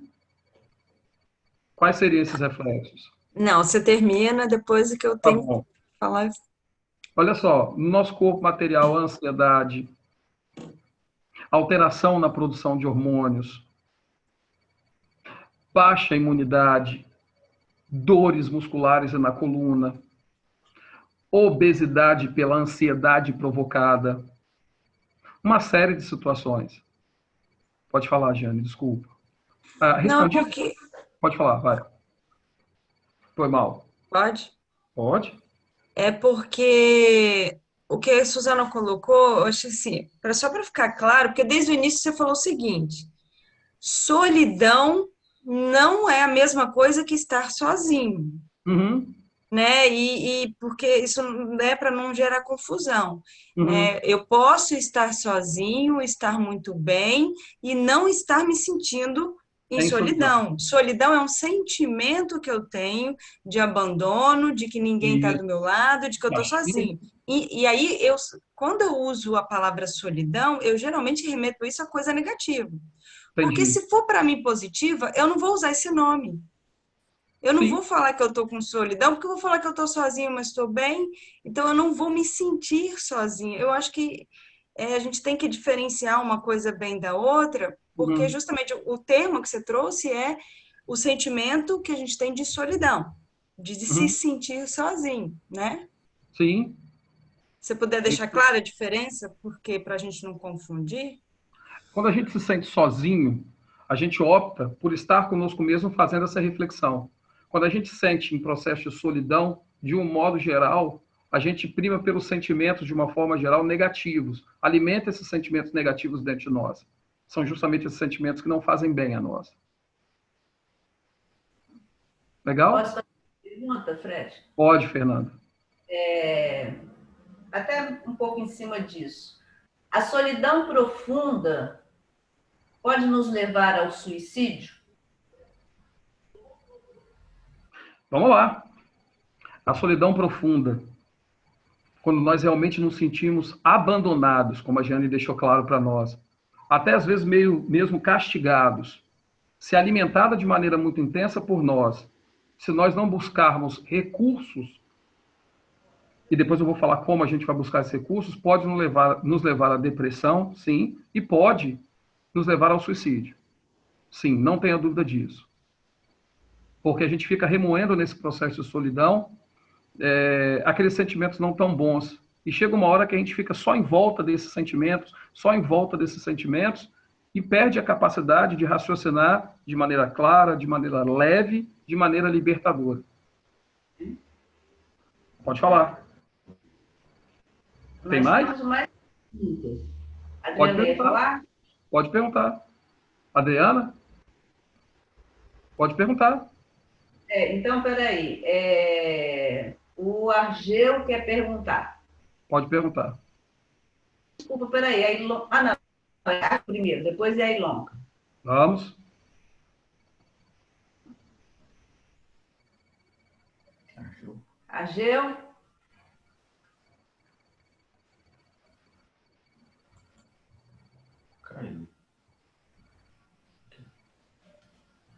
Quais seriam esses reflexos? Não, você termina depois que eu tenho que falar. Olha só, no nosso corpo material, ansiedade, alteração na produção de hormônios, baixa imunidade, dores musculares na coluna, obesidade pela ansiedade provocada, uma série de situações. Pode falar, Jane, desculpa. Não, porque... Pode falar, vai. Foi mal. Pode? Pode. É porque o que a Suzana colocou, eu acho assim, só para ficar claro, porque desde o início você falou o seguinte: solidão não é a mesma coisa que estar sozinho. Né? E porque isso é para não gerar confusão. Né? Eu posso estar sozinho, estar muito bem e não estar me sentindo em solidão. Solidão é um sentimento que eu tenho de abandono, de que ninguém está do meu lado, de que eu estou sozinho. E aí, quando eu uso a palavra solidão, eu geralmente remeto isso a coisa negativa. Porque se for para mim positiva, eu não vou usar esse nome. Eu não vou falar que eu estou com solidão, porque eu vou falar que eu estou sozinha, mas estou bem. Então, eu não vou me sentir sozinha. Eu acho que a gente tem que diferenciar uma coisa bem da outra, porque justamente o termo que você trouxe é o sentimento que a gente tem de solidão, de se sentir sozinho, né? Sim. Se você puder deixar clara a diferença, porque para a gente não confundir. Quando a gente se sente sozinho, a gente opta por estar conosco mesmo fazendo essa reflexão. Quando a gente sente em processo de solidão, de um modo geral, a gente prima pelos sentimentos, de uma forma geral, negativos. Alimenta esses sentimentos negativos dentro de nós. São justamente esses sentimentos que não fazem bem a nós. Legal? Posso fazer uma pergunta, Fred? Pode, Fernanda. Até um pouco em cima disso. A solidão profunda pode nos levar ao suicídio? Vamos lá. A solidão profunda, quando nós realmente nos sentimos abandonados, como a Jane deixou claro para nós, até às vezes mesmo castigados, se alimentada de maneira muito intensa por nós, se nós não buscarmos recursos, e depois eu vou falar como a gente vai buscar esses recursos, pode nos levar à depressão, sim, e pode nos levar ao suicídio. Sim, não tenha dúvida disso. Porque a gente fica remoendo nesse processo de solidão aqueles sentimentos não tão bons e chega uma hora que a gente fica só em volta desses sentimentos, e perde a capacidade de raciocinar de maneira clara, de maneira leve, de maneira libertadora. Pode falar. Tem mais? Temos mais perguntas. Pode Adriana ia perguntar. falar? Pode perguntar. Adriana? Pode perguntar. Então, peraí. O Argeu quer perguntar. Pode perguntar. Desculpa, peraí. A Ilonka... Ah, não. É a primeiro, depois é a Ilonka. Vamos. Argeu? Caiu.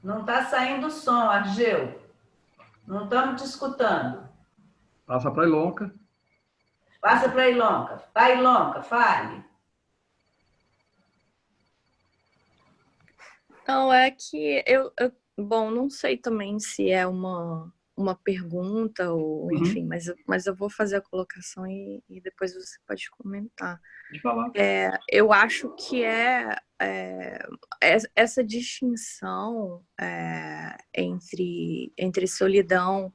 Não está saindo som, Argeu. Não estamos te escutando. Passa para a Ilonka. Passa para a Ilonka. Vai, Ilonka, fale. Não, é que bom, não sei também se é uma pergunta ou enfim, mas eu vou fazer a colocação e depois você pode comentar. Pode falar. Eu acho que essa distinção entre solidão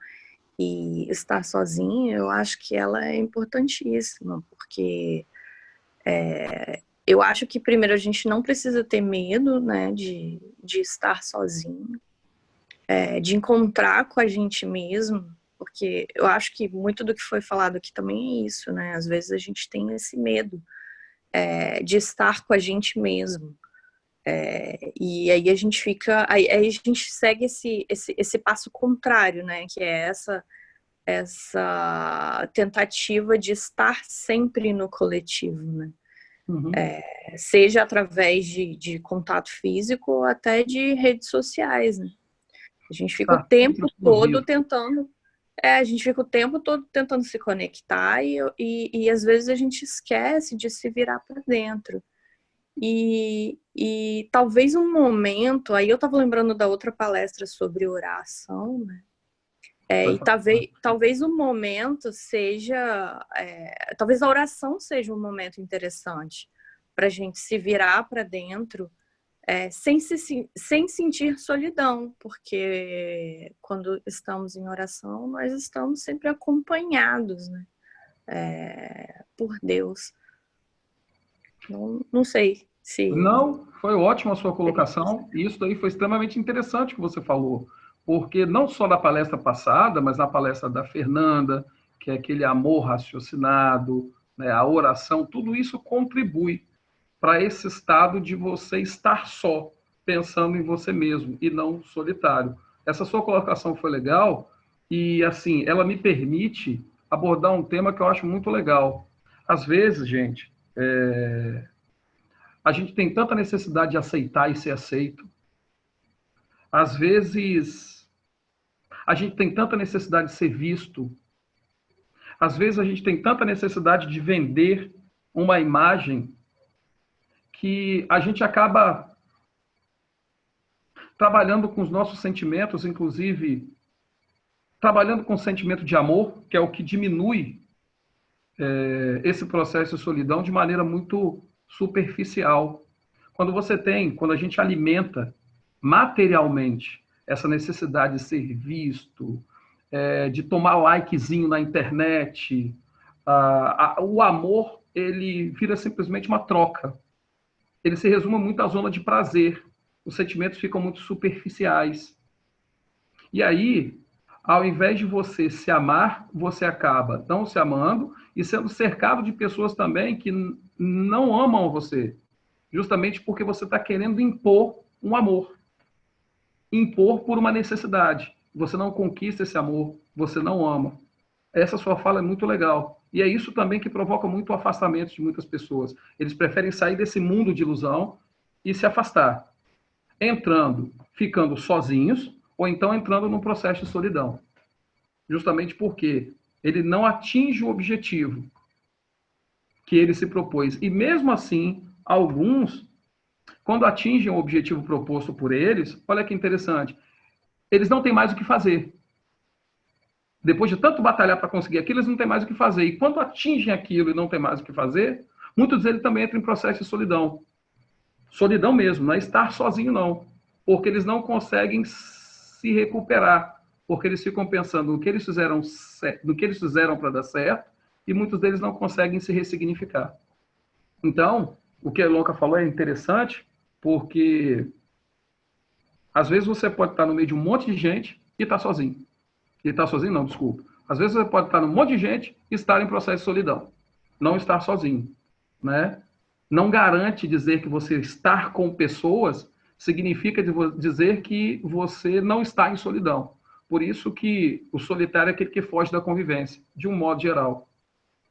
e estar sozinho, eu acho que ela é importantíssima, porque eu acho que, primeiro, a gente não precisa ter medo, né, de estar sozinho, de encontrar com a gente mesmo, porque eu acho que muito do que foi falado aqui também é isso, né? Às vezes a gente tem esse medo de estar com a gente mesmo. E aí a gente fica... Aí a gente segue esse passo contrário, né? Que é essa tentativa de estar sempre no coletivo, né? Seja através de contato físico ou até de redes sociais, né? A gente fica o tempo todo tentando... a gente fica o tempo todo tentando se conectar e às vezes a gente esquece de se virar para dentro. E talvez um momento... Aí eu estava lembrando da outra palestra sobre oração, né? E talvez o momento seja... talvez a oração seja um momento interessante para a gente se virar para dentro sem sentir solidão, porque quando estamos em oração, nós estamos sempre acompanhados, né? Por Deus. Não sei se... Não, foi ótima a sua colocação, e isso daí foi extremamente interessante que você falou, porque não só na palestra passada, mas na palestra da Fernanda, que é aquele amor raciocinado, né, a oração, tudo isso contribui para esse estado de você estar só, pensando em você mesmo, e não solitário. Essa sua colocação foi legal, e assim, ela me permite abordar um tema que eu acho muito legal. Às vezes, gente, a gente tem tanta necessidade de aceitar e ser aceito. Às vezes, a gente tem tanta necessidade de ser visto. Às vezes, a gente tem tanta necessidade de vender uma imagem que a gente acaba trabalhando com os nossos sentimentos, inclusive trabalhando com o sentimento de amor, que é o que diminui esse processo de solidão de maneira muito superficial. Quando a gente alimenta materialmente essa necessidade de ser visto, de tomar likezinho na internet, o amor, ele vira simplesmente uma troca. Ele se resume muito à zona de prazer. Os sentimentos ficam muito superficiais. E aí, ao invés de você se amar, você acaba não se amando e sendo cercado de pessoas também que não amam você, justamente porque você está querendo impor um amor. Impor por uma necessidade. Você não conquista esse amor, você não ama. Essa sua fala é muito legal. E é isso também que provoca muito afastamento de muitas pessoas. Eles preferem sair desse mundo de ilusão e se afastar. Ficando sozinhos, ou então entrando num processo de solidão. Justamente porque ele não atinge o objetivo que ele se propôs. E mesmo assim, alguns, quando atingem o objetivo proposto por eles, olha que interessante, eles não têm mais o que fazer. Depois de tanto batalhar para conseguir aquilo, eles não têm mais o que fazer. E quando atingem aquilo e não têm mais o que fazer, muitos deles também entram em processo de solidão. Solidão mesmo, não é estar sozinho, não. Porque eles não conseguem se recuperar. Porque eles ficam pensando no que eles fizeram para dar certo, e muitos deles não conseguem se ressignificar. Então, o que a Ilonka falou é interessante, porque às vezes você pode estar no meio de um monte de gente e estar sozinho. E estar sozinho não, desculpa. Às vezes você pode estar no monte de gente e estar em processo de solidão. Não estar sozinho, né? Não garante dizer que você estar com pessoas significa dizer que você não está em solidão. Por isso que o solitário é aquele que foge da convivência, de um modo geral.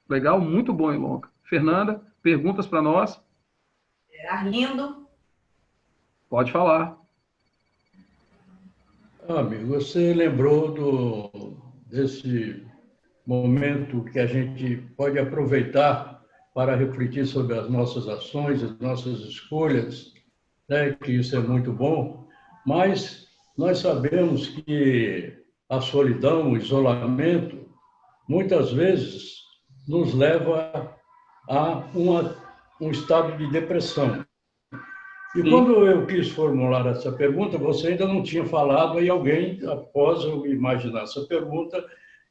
Legal? Muito bom, Ilonka. Fernanda, perguntas para nós? Arlindo? Pode falar. Amigo, você lembrou desse momento que a gente pode aproveitar para refletir sobre as nossas ações, as nossas escolhas, né? Que isso é muito bom, mas nós sabemos que a solidão, o isolamento, muitas vezes nos leva a um estado de depressão. E quando eu quis formular essa pergunta, você ainda não tinha falado, aí alguém, após eu imaginar essa pergunta,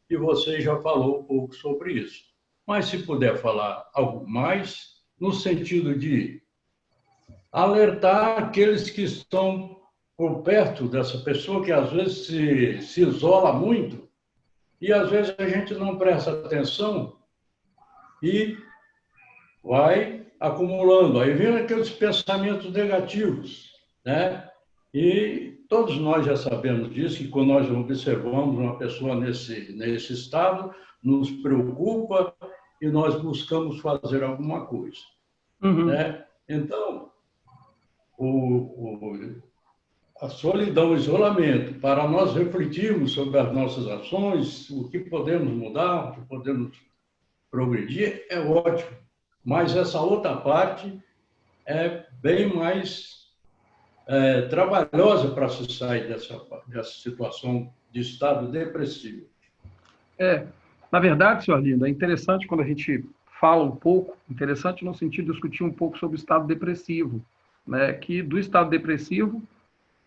e você já falou um pouco sobre isso. Mas se puder falar algo mais, no sentido de alertar aqueles que estão por perto dessa pessoa, que às vezes se isola muito, e às vezes a gente não presta atenção e vai acumulando. Aí vem aqueles pensamentos negativos, né? E todos nós já sabemos disso, que quando nós observamos uma pessoa nesse estado, nos preocupa e nós buscamos fazer alguma coisa. Né? Então, a solidão, o isolamento, para nós refletirmos sobre as nossas ações, o que podemos mudar, o que podemos progredir, é ótimo. Mas essa outra parte é bem mais trabalhosa para se sair dessa situação de estado depressivo. Na verdade, senhor Arlindo, é interessante quando a gente fala um pouco, interessante no sentido de discutir um pouco sobre o estado depressivo, né? Que do estado depressivo,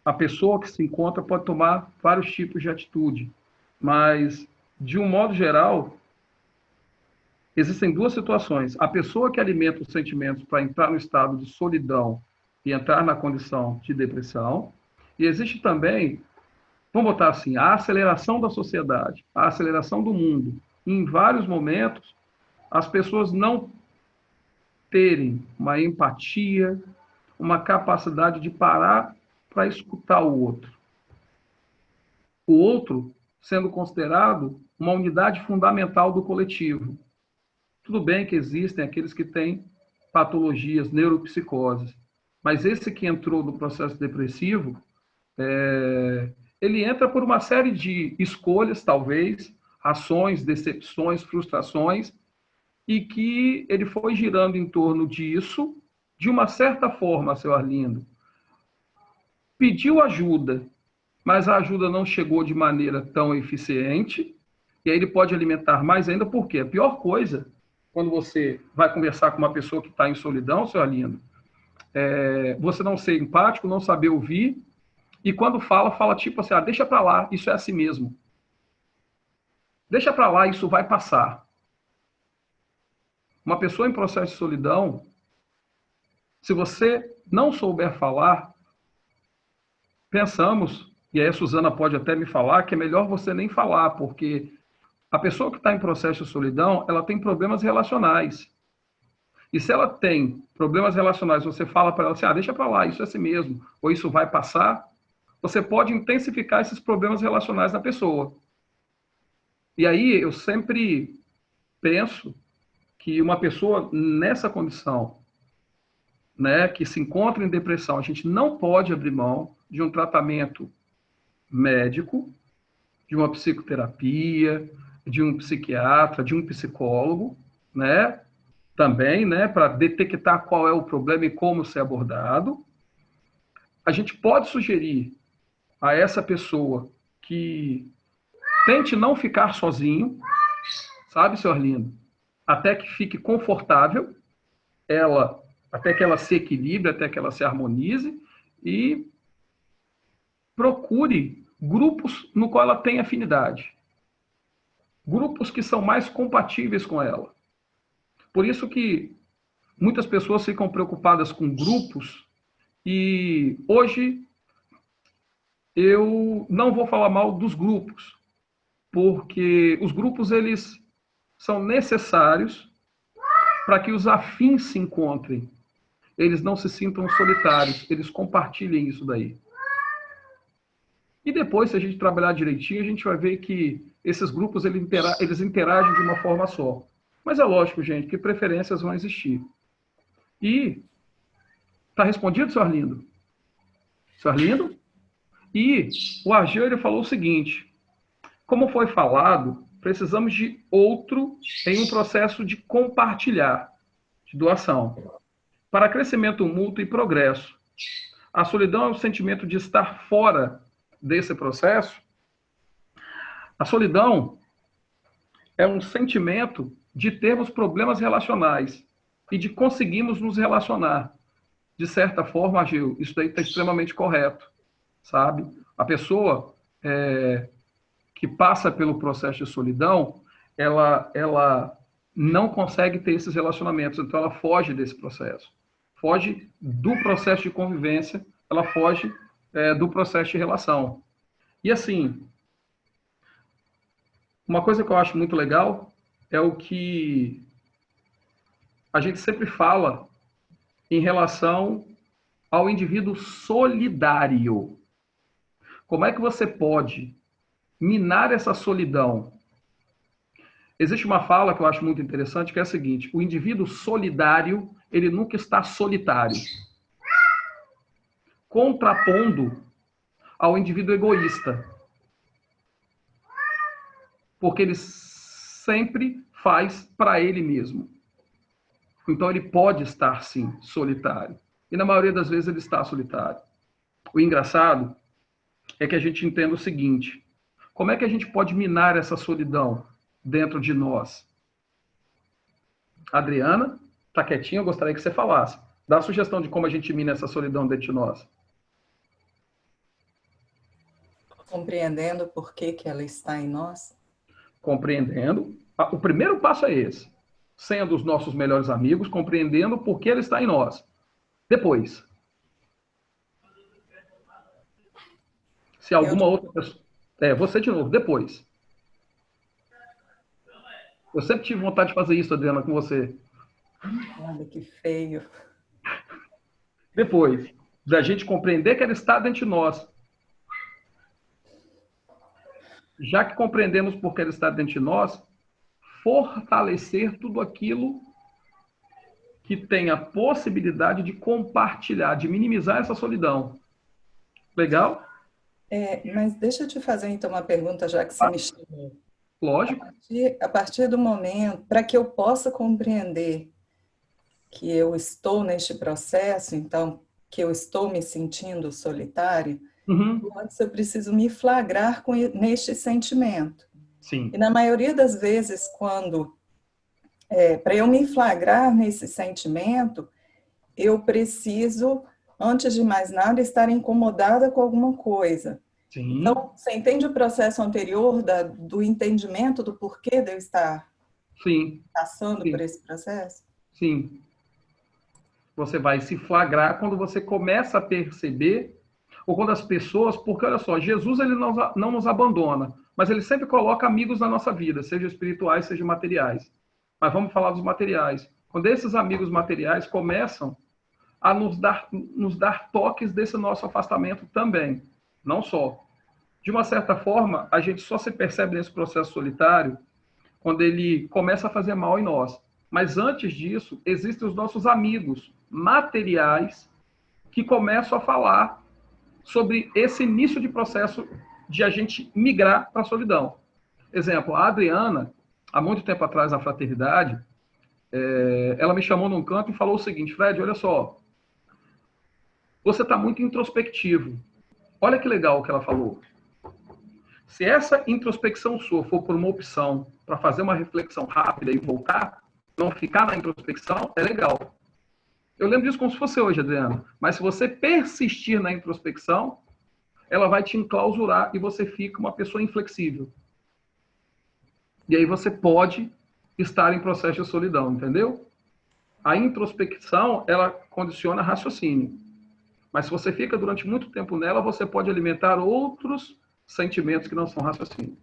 a pessoa que se encontra pode tomar vários tipos de atitude, mas, de um modo geral, existem duas situações. A pessoa que alimenta os sentimentos para entrar no estado de solidão e entrar na condição de depressão. E existe também, vamos botar assim, a aceleração da sociedade, a aceleração do mundo. E em vários momentos, as pessoas não terem uma empatia, uma capacidade de parar para escutar o outro. O outro sendo considerado uma unidade fundamental do coletivo. Tudo bem que existem aqueles que têm patologias, neuropsicoses, mas esse que entrou no processo depressivo, ele entra por uma série de escolhas, talvez, ações, decepções, frustrações, e que ele foi girando em torno disso, de uma certa forma, seu Arlindo. Pediu ajuda, mas a ajuda não chegou de maneira tão eficiente, e aí ele pode alimentar mais ainda, porque a pior coisa, quando você vai conversar com uma pessoa que está em solidão, seu Arlindo, você não ser empático, não saber ouvir, e quando fala tipo assim, deixa para lá, isso é assim mesmo. Deixa para lá, isso vai passar. Uma pessoa em processo de solidão, se você não souber falar, pensamos, e aí a Suzana pode até me falar, que é melhor você nem falar, porque a pessoa que está em processo de solidão, ela tem problemas relacionais. E se ela tem problemas relacionais, você fala para ela assim, deixa para lá, isso é assim mesmo, ou isso vai passar, você pode intensificar esses problemas relacionais na pessoa. E aí eu sempre penso que uma pessoa nessa condição, né, que se encontra em depressão, a gente não pode abrir mão de um tratamento médico, de uma psicoterapia, de um psiquiatra, de um psicólogo, né, também, né, para detectar qual é o problema e como ser abordado. A gente pode sugerir a essa pessoa que Tente não ficar sozinho, sabe, senhor Arlindo? Até que fique confortável, até que ela se equilibre, até que ela se harmonize, e procure grupos no qual ela tem afinidade. Grupos que são mais compatíveis com ela. Por isso que muitas pessoas ficam preocupadas com grupos, e hoje eu não vou falar mal dos grupos, porque os grupos, eles são necessários para que os afins se encontrem. Eles não se sintam solitários, eles compartilhem isso daí. E depois, se a gente trabalhar direitinho, a gente vai ver que esses grupos, eles interagem de uma forma só. Mas é lógico, gente, que preferências vão existir. E está respondido, senhor Arlindo? Senhor Arlindo? E o Ageu, ele falou o seguinte: como foi falado, precisamos de outro em um processo de compartilhar, de doação, para crescimento mútuo e progresso. A solidão é o sentimento de estar fora desse processo. A solidão é um sentimento de termos problemas relacionais e de conseguirmos nos relacionar. De certa forma, Ageu, isso daí está extremamente correto, sabe? A pessoa que passa pelo processo de solidão, ela não consegue ter esses relacionamentos, então ela foge desse processo. Foge do processo de convivência, ela foge do processo de relação. E assim, uma coisa que eu acho muito legal é o que a gente sempre fala em relação ao indivíduo solidário. Como é que você pode minar essa solidão? Existe uma fala que eu acho muito interessante, que é a seguinte: o indivíduo solidário, ele nunca está solitário. Contrapondo ao indivíduo egoísta. Porque ele sempre faz para ele mesmo. Então ele pode estar, sim, solitário. E na maioria das vezes ele está solitário. O engraçado é que a gente entenda o seguinte: como é que a gente pode minar essa solidão dentro de nós? Adriana, tá quietinha, eu gostaria que você falasse. Dá a sugestão de como a gente mina essa solidão dentro de nós. Compreendendo por que ela está em nós. Compreendendo. O primeiro passo é esse. Sendo os nossos melhores amigos, compreendendo por que ela está em nós. Depois, se alguma outra pessoa... você de novo, depois. Eu sempre tive vontade de fazer isso, Adriana, com você. Olha que feio. Depois, da gente compreender que ela está dentro de nós. Já que compreendemos por que ela está dentro de nós, fortalecer tudo aquilo que tem a possibilidade de compartilhar, de minimizar essa solidão. Legal? Mas deixa eu te fazer, então, uma pergunta, já que você me chamou. Lógico. A partir do momento, para que eu possa compreender que eu estou neste processo, então, que eu estou me sentindo solitário, antes eu preciso me flagrar neste sentimento. Sim. E na maioria das vezes, para eu me flagrar nesse sentimento, eu preciso, antes de mais nada, estar incomodada com alguma coisa. Sim. Então, você entende o processo anterior do entendimento do porquê de eu estar passando por esse processo? Sim. Você vai se flagrar quando você começa a perceber, ou quando as pessoas... Porque, olha só, Jesus, ele não nos abandona, mas ele sempre coloca amigos na nossa vida, seja espirituais, seja materiais. Mas vamos falar dos materiais. Quando esses amigos materiais começam a nos dar toques desse nosso afastamento também. Não só. De uma certa forma, a gente só se percebe nesse processo solitário quando ele começa a fazer mal em nós. Mas antes disso, existem os nossos amigos materiais que começam a falar sobre esse início de processo de a gente migrar para a solidão. Exemplo, a Adriana, há muito tempo atrás na fraternidade, ela me chamou num canto e falou o seguinte: Fred, olha só, você está muito introspectivo. Olha que legal o que ela falou. Se essa introspecção sua for por uma opção para fazer uma reflexão rápida e voltar, não ficar na introspecção, é legal. Eu lembro disso como se fosse hoje, Adriana. Mas se você persistir na introspecção, ela vai te enclausurar e você fica uma pessoa inflexível. E aí você pode estar em processo de solidão, entendeu? A introspecção, ela condiciona raciocínio. Mas se você fica durante muito tempo nela, você pode alimentar outros sentimentos que não são raciocínio.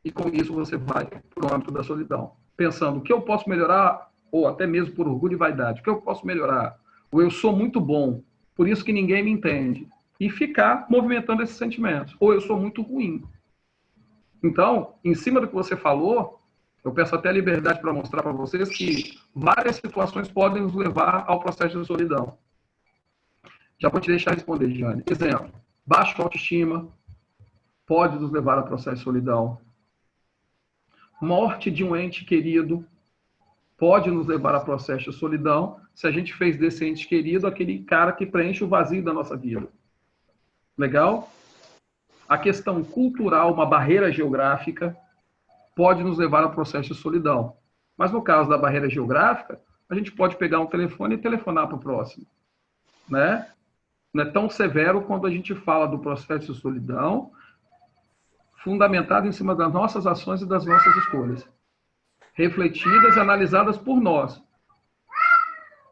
E com isso você vai para o âmbito da solidão. Pensando o que eu posso melhorar, ou até mesmo por orgulho e vaidade, o que eu posso melhorar? Ou eu sou muito bom, por isso que ninguém me entende. E ficar movimentando esses sentimentos. Ou eu sou muito ruim. Então, em cima do que você falou, eu peço até a liberdade para mostrar para vocês que várias situações podem nos levar ao processo de solidão. Já vou te deixar responder, Jane. Exemplo, baixa autoestima pode nos levar ao processo de solidão. Morte de um ente querido pode nos levar ao processo de solidão se a gente fez desse ente querido aquele cara que preenche o vazio da nossa vida. Legal? A questão cultural, uma barreira geográfica, pode nos levar ao processo de solidão. Mas no caso da barreira geográfica, a gente pode pegar um telefone e telefonar para o próximo. Né? Não é tão severo quando a gente fala do processo de solidão, fundamentado em cima das nossas ações e das nossas escolhas. Refletidas e analisadas por nós.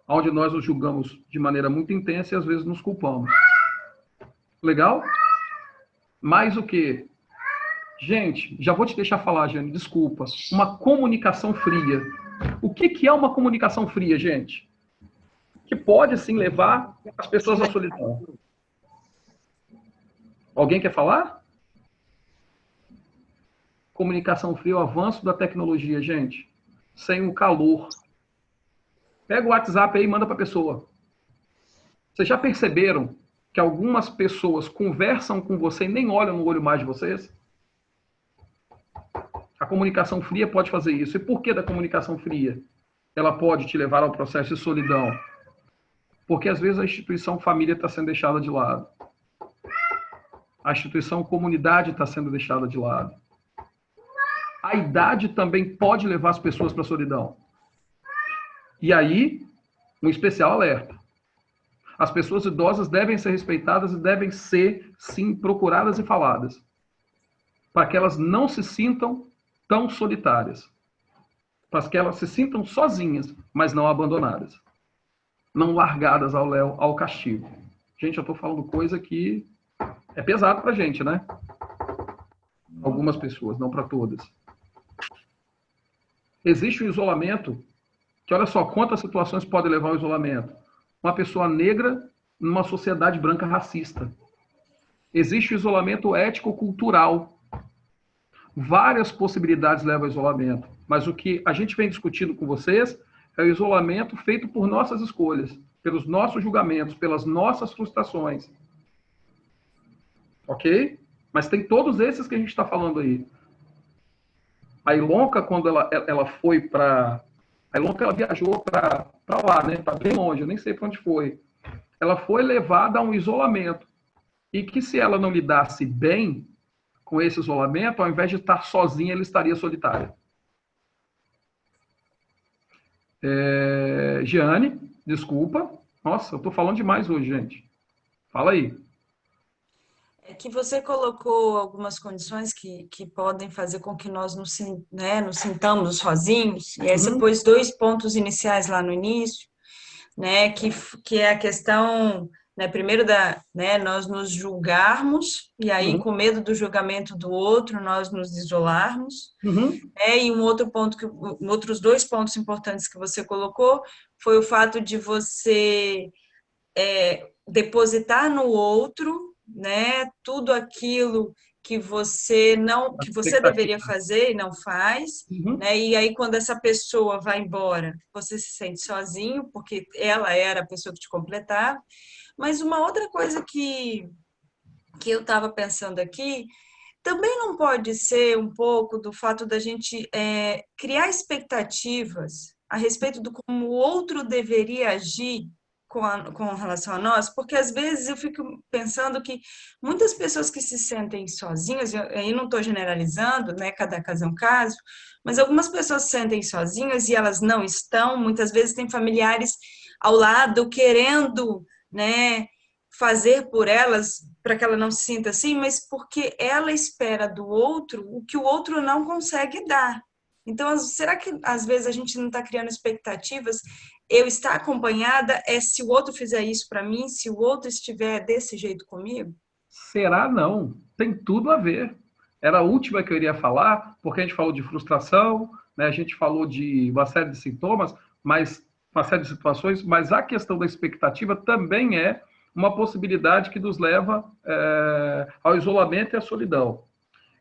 Onde nós nos julgamos de maneira muito intensa e às vezes nos culpamos. Legal? Mais o que? Gente, já vou te deixar falar, Jane, desculpa. Uma comunicação fria. O que é uma comunicação fria, gente? Que pode, sim, levar as pessoas à solidão. Alguém quer falar? Comunicação fria, o avanço da tecnologia, gente. Sem o calor. Pega o WhatsApp aí e manda para a pessoa. Vocês já perceberam que algumas pessoas conversam com você e nem olham no olho mais de vocês? A comunicação fria pode fazer isso. E por que da comunicação fria? Ela pode te levar ao processo de solidão. Porque às vezes a instituição família está sendo deixada de lado. A instituição comunidade está sendo deixada de lado. A idade também pode levar as pessoas para a solidão. E aí, um especial alerta. As pessoas idosas devem ser respeitadas e devem ser, sim, procuradas e faladas. Para que elas não se sintam tão solitárias. Para que elas se sintam sozinhas, mas não abandonadas. Não largadas ao castigo. Gente, eu estou falando coisa que é pesado para a gente, né? Algumas pessoas, não para todas. Existe o isolamento, que olha só quantas situações podem levar ao isolamento. Uma pessoa negra numa sociedade branca racista. Existe o isolamento ético-cultural. Várias possibilidades levam ao isolamento. Mas o que a gente vem discutindo com vocês é o isolamento feito por nossas escolhas, pelos nossos julgamentos, pelas nossas frustrações. Ok? Mas tem todos esses que a gente está falando aí. A Ilonka, quando ela foi para... A Ilonka, ela viajou para lá, né? Para bem longe, eu nem sei para onde foi. Ela foi levada a um isolamento. E que se ela não lidasse bem com esse isolamento, ao invés de estar sozinha, ela estaria solitária. Giane, desculpa. Nossa, eu estou falando demais hoje, gente. Fala aí. É que você colocou algumas condições que podem fazer com que nós nos sintamos sozinhos. E aí você pôs 2 pontos iniciais lá no início, né, que é a questão, né, primeiro nós nos julgarmos, e aí com medo do julgamento do outro, nós nos isolarmos. E outros 2 pontos importantes que você colocou foi o fato de você depositar no outro, né, tudo aquilo que você deveria fazer e não faz, né, e aí quando essa pessoa vai embora, você se sente sozinho, porque ela era a pessoa que te completava. Mas uma outra coisa que eu estava pensando aqui, também não pode ser um pouco do fato da gente criar expectativas a respeito do como o outro deveria agir, com relação a nós, porque às vezes eu fico pensando que muitas pessoas que se sentem sozinhas, e aí não estou generalizando, né, cada caso é um caso, mas algumas pessoas se sentem sozinhas e elas não estão, muitas vezes têm familiares ao lado querendo, né, fazer por elas, para que ela não se sinta assim, mas porque ela espera do outro o que o outro não consegue dar. Então, será que às vezes a gente não está criando expectativas? Eu estar acompanhada é se o outro fizer isso para mim, se o outro estiver desse jeito comigo? Será não? Tem tudo a ver. Era a última que eu iria falar, porque a gente falou de frustração, né? A gente falou de uma série de sintomas, mas uma série de situações, mas a questão da expectativa também é uma possibilidade que nos leva ao isolamento e à solidão.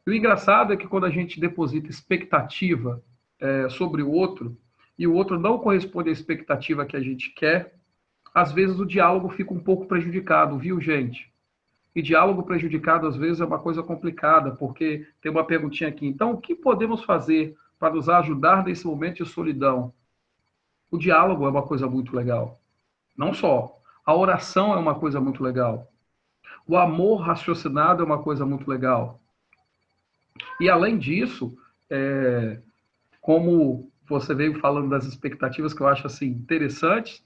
E o engraçado é que quando a gente deposita expectativa sobre o outro, e o outro não corresponde à expectativa que a gente quer, às vezes o diálogo fica um pouco prejudicado, viu, gente? E diálogo prejudicado, às vezes, é uma coisa complicada, porque tem uma perguntinha aqui. Então, o que podemos fazer para nos ajudar nesse momento de solidão? O diálogo é uma coisa muito legal. Não só. A oração é uma coisa muito legal. O amor raciocinado é uma coisa muito legal. E, além disso, como você veio falando das expectativas que eu acho assim, interessantes,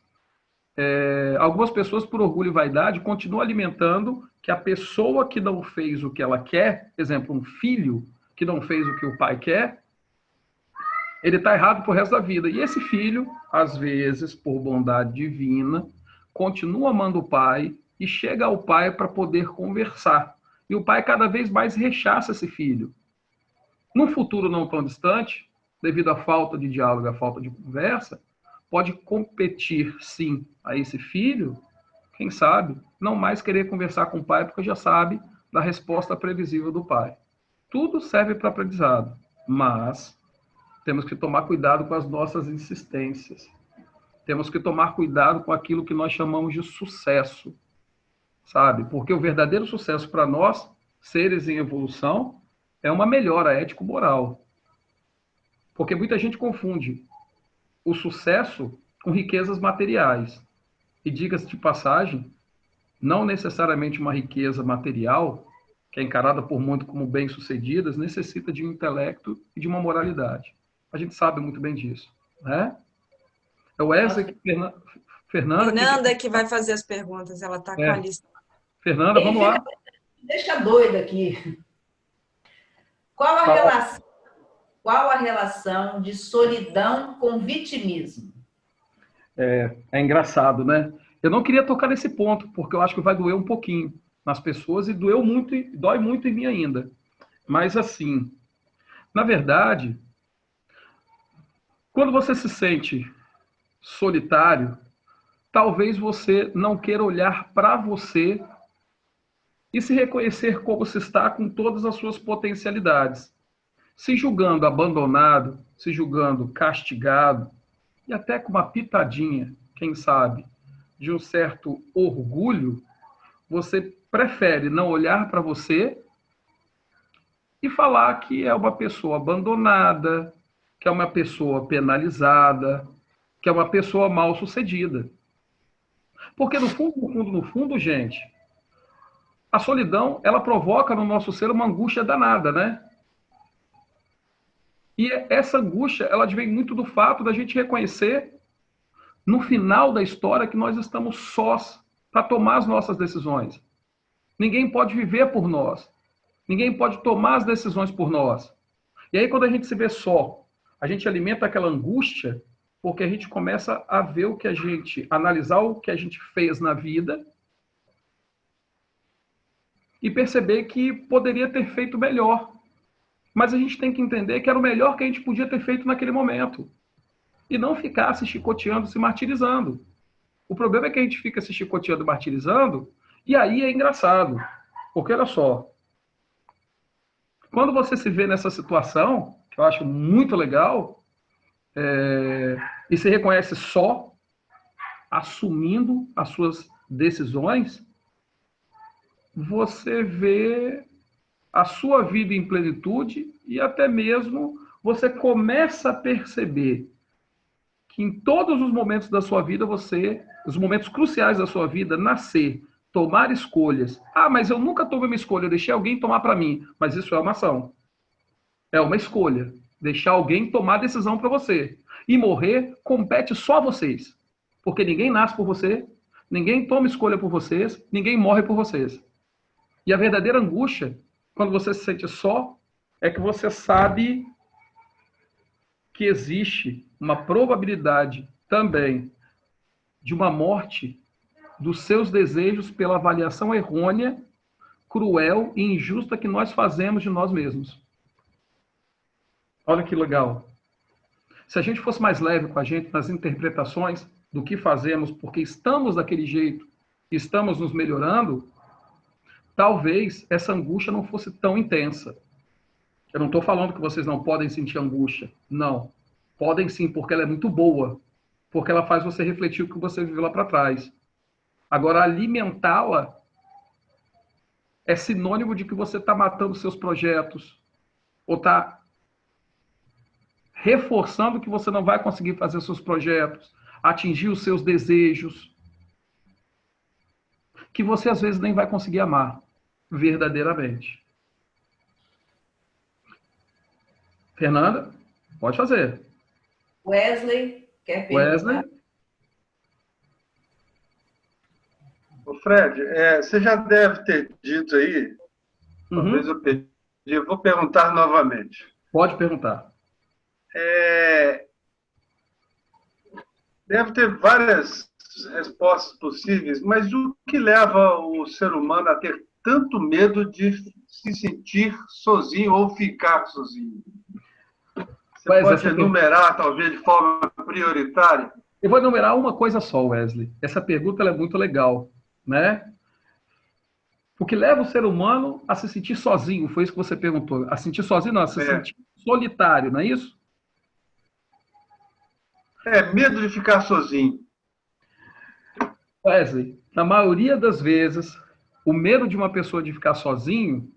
algumas pessoas, por orgulho e vaidade, continuam alimentando que a pessoa que não fez o que ela quer, exemplo, um filho que não fez o que o pai quer, ele está errado pro resto da vida. E esse filho, às vezes, por bondade divina, continua amando o pai e chega ao pai para poder conversar. E o pai cada vez mais rechaça esse filho. Num futuro não tão distante, devido à falta de diálogo, à falta de conversa, pode competir, sim, a esse filho, quem sabe, não mais querer conversar com o pai, porque já sabe da resposta previsível do pai. Tudo serve para aprendizado, mas temos que tomar cuidado com as nossas insistências. Temos que tomar cuidado com aquilo que nós chamamos de sucesso, sabe? Porque o verdadeiro sucesso para nós, seres em evolução, é uma melhora ético-moral. Porque muita gente confunde o sucesso com riquezas materiais. E diga-se de passagem, não necessariamente uma riqueza material, que é encarada por muitos como bem-sucedidas, necessita de um intelecto e de uma moralidade. A gente sabe muito bem disso, né? É o Wesley, Fernanda que vai fazer as perguntas, ela está com a lista. Fernanda, vamos lá. Deixa doida aqui. Qual a relação de solidão com vitimismo? É engraçado, né? Eu não queria tocar nesse ponto, porque eu acho que vai doer um pouquinho nas pessoas e dói muito em mim ainda. Mas, assim, na verdade, quando você se sente solitário, talvez você não queira olhar para você e se reconhecer como se está com todas as suas potencialidades. Se julgando abandonado, se julgando castigado, e até com uma pitadinha, quem sabe, de um certo orgulho, você prefere não olhar para você e falar que é uma pessoa abandonada, que é uma pessoa penalizada, que é uma pessoa mal-sucedida. Porque no fundo, gente, a solidão, ela provoca no nosso ser uma angústia danada, né? E essa angústia, ela vem muito do fato da gente reconhecer, no final da história, que nós estamos sós para tomar as nossas decisões. Ninguém pode viver por nós. Ninguém pode tomar as decisões por nós. E aí, quando a gente se vê só, a gente alimenta aquela angústia, porque a gente começa a ver analisar o que a gente fez na vida e perceber que poderia ter feito melhor. Mas a gente tem que entender que era o melhor que a gente podia ter feito naquele momento. E não ficar se chicoteando, se martirizando. O problema é que a gente fica se chicoteando, martirizando, e aí é engraçado. Porque, olha só, quando você se vê nessa situação, que eu acho muito legal, e se reconhece só, assumindo as suas decisões, você vê a sua vida em plenitude e até mesmo você começa a perceber que em todos os momentos da sua vida, os momentos cruciais da sua vida, nascer, tomar escolhas. Ah, mas eu nunca tomei uma escolha, eu deixei alguém tomar para mim. Mas isso é uma ação. É uma escolha. Deixar alguém tomar decisão para você. E morrer compete só a vocês. Porque ninguém nasce por você, ninguém toma escolha por vocês, ninguém morre por vocês. E a verdadeira angústia, quando você se sente só, é que você sabe que existe uma probabilidade também de uma morte dos seus desejos pela avaliação errônea, cruel e injusta que nós fazemos de nós mesmos. Olha que legal. Se a gente fosse mais leve com a gente nas interpretações do que fazemos, porque estamos daquele jeito, estamos nos melhorando, talvez essa angústia não fosse tão intensa. Eu não estou falando que vocês não podem sentir angústia. Não. Podem sim, porque ela é muito boa. Porque ela faz você refletir o que você viveu lá para trás. Agora, alimentá-la é sinônimo de que você está matando seus projetos. Ou está reforçando que você não vai conseguir fazer seus projetos, atingir os seus desejos. Que você, às vezes, nem vai conseguir amar verdadeiramente. Fernanda, pode fazer. Wesley, quer perguntar? Wesley? Ô Fred, você já deve ter dito aí, talvez eu perdi, eu vou perguntar novamente. Pode perguntar. Deve ter várias respostas possíveis, mas o que leva o ser humano a ter tanto medo de se sentir sozinho ou ficar sozinho? Você pode enumerar, talvez, de forma prioritária? Eu vou enumerar uma coisa só, Wesley. Essa pergunta ela é muito legal, né? O que leva o ser humano a se sentir sozinho, foi isso que você perguntou. A sentir sozinho, não, a se sentir solitário, não é isso? Medo de ficar sozinho. Wesley, na maioria das vezes, o medo de uma pessoa de ficar sozinho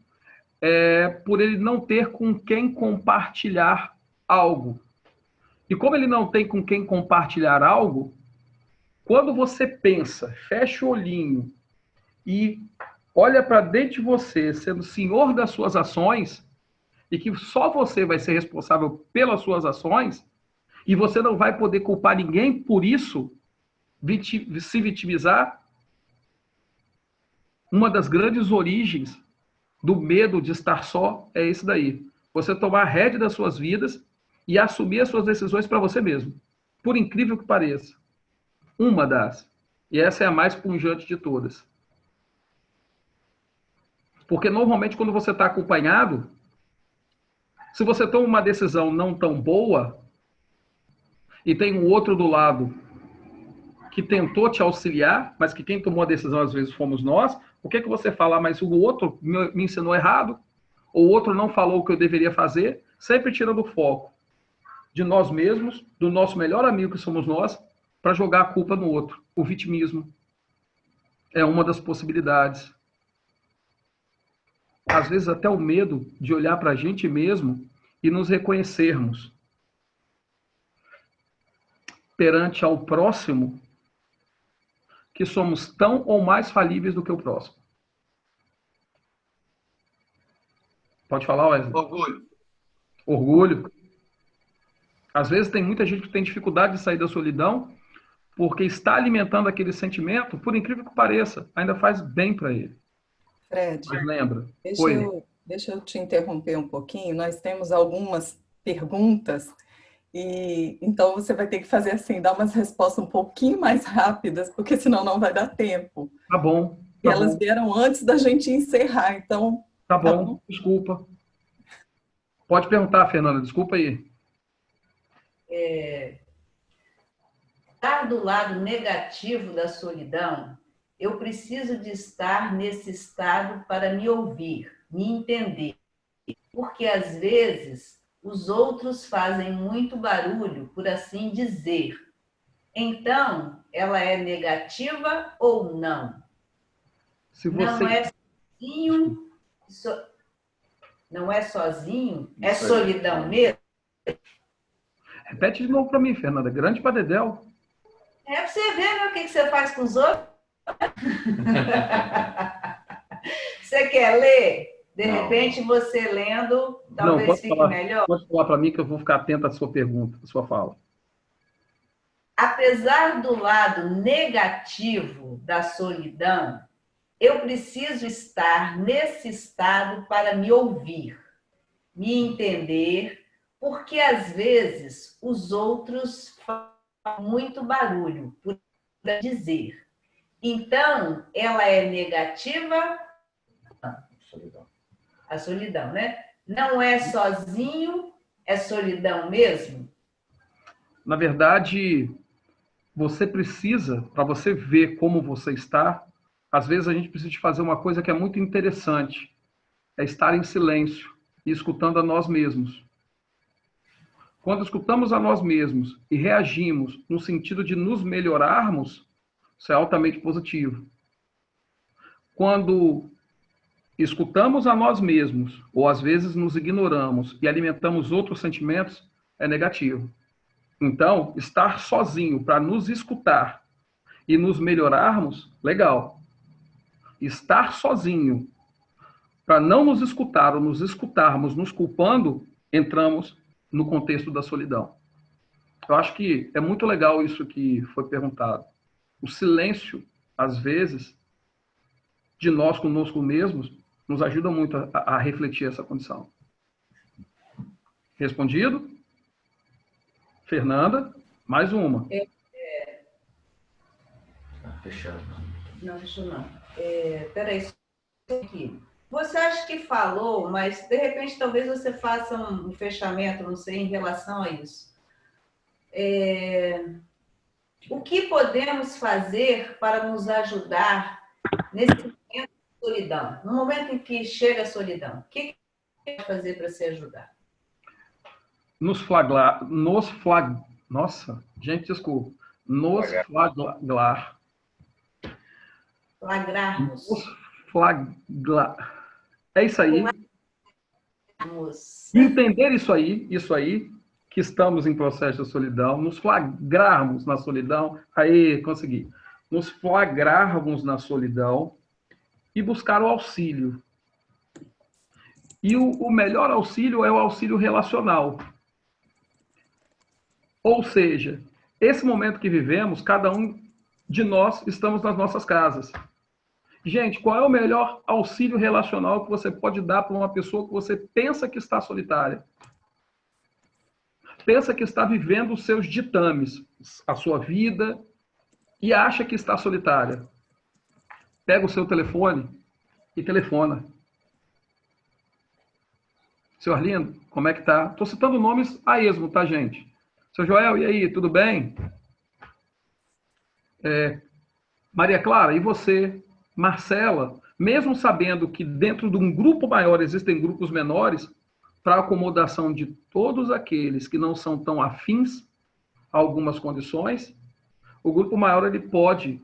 é por ele não ter com quem compartilhar algo. E como ele não tem com quem compartilhar algo, quando você pensa, fecha o olhinho e olha para dentro de você, sendo senhor das suas ações, e que só você vai ser responsável pelas suas ações, e você não vai poder culpar ninguém por isso, se vitimizar, uma das grandes origens do medo de estar só é esse daí. Você tomar a rédea das suas vidas e assumir as suas decisões para você mesmo. Por incrível que pareça. Uma das. E essa é a mais pungente de todas. Porque normalmente quando você está acompanhado, se você toma uma decisão não tão boa e tem um outro do lado que tentou te auxiliar, mas que quem tomou a decisão às vezes fomos nós, o que você fala? Mas o outro me ensinou errado, ou o outro não falou o que eu deveria fazer, sempre tirando o foco de nós mesmos, do nosso melhor amigo que somos nós, para jogar a culpa no outro. O vitimismo é uma das possibilidades. Às vezes até o medo de olhar para a gente mesmo e nos reconhecermos perante ao próximo que somos tão ou mais falíveis do que o próximo. Pode falar, Wesley? Orgulho. Orgulho. Às vezes tem muita gente que tem dificuldade de sair da solidão porque está alimentando aquele sentimento, por incrível que pareça, ainda faz bem para ele. Fred, mas lembra? Deixa eu te interromper um pouquinho. Nós temos algumas perguntas e então você vai ter que fazer assim, dar umas respostas um pouquinho mais rápidas, porque senão não vai dar tempo. Tá bom. E elas vieram antes da gente encerrar, então... Tá bom, desculpa. Pode perguntar, Fernanda, desculpa aí. Estar do lado negativo da solidão, eu preciso de estar nesse estado para me ouvir, me entender. Porque, às vezes, os outros fazem muito barulho, por assim dizer. Então, ela é negativa ou não? Se você... Não é sozinho? É solidão mesmo? Repete de novo para mim, Fernanda. Grande para Dedéu. É para você ver, né, o que você faz com os outros. Você quer ler? De repente, você lendo, talvez fique melhor. Pode falar para mim que eu vou ficar atento à sua pergunta, à sua fala. Apesar do lado negativo da solidão, eu preciso estar nesse estado para me ouvir, me entender, porque às vezes os outros fazem muito barulho, por dizer. Então, ela é negativa? A solidão, né? Não é sozinho, é solidão mesmo? Na verdade, você precisa, para você ver como você está, às vezes a gente precisa de fazer uma coisa que é muito interessante, é estar em silêncio e escutando a nós mesmos. Quando escutamos a nós mesmos e reagimos no sentido de nos melhorarmos, isso é altamente positivo. Quando escutamos a nós mesmos, ou às vezes nos ignoramos e alimentamos outros sentimentos, é negativo. Então, estar sozinho para nos escutar e nos melhorarmos, legal. Estar sozinho para não nos escutar ou nos escutarmos nos culpando, entramos no contexto da solidão. Eu acho que é muito legal isso que foi perguntado. O silêncio, às vezes, de nós conosco mesmos, nos ajuda muito a refletir essa condição. Respondido? Fernanda, mais uma. Fechado. Não, fechou não. Peraí, aqui. Você acha que falou, mas de repente talvez você faça um fechamento, não sei, em relação a isso. O que podemos fazer para nos ajudar nesse momento de solidão? No momento em que chega a solidão, o que pode fazer para se ajudar? Nossa, gente, desculpa. Nos flaglar. Flagrarmos. Nos flaglar. É isso aí. Entender isso aí, que estamos em processo de solidão, nos flagrarmos na solidão, aí, consegui. Nos flagrarmos na solidão e buscar o auxílio. E o melhor auxílio é o auxílio relacional. Ou seja, esse momento que vivemos, cada um de nós estamos nas nossas casas. Gente, qual é o melhor auxílio relacional que você pode dar para uma pessoa que você pensa que está solitária? Pensa que está vivendo os seus ditames, a sua vida, e acha que está solitária. Pega o seu telefone e telefona. Seu Arlindo, como é que tá? Estou citando nomes a esmo, tá, gente? Seu Joel, e aí, tudo bem? Maria Clara, e você? Marcela, mesmo sabendo que dentro de um grupo maior existem grupos menores, para acomodação de todos aqueles que não são tão afins a algumas condições, o grupo maior ele pode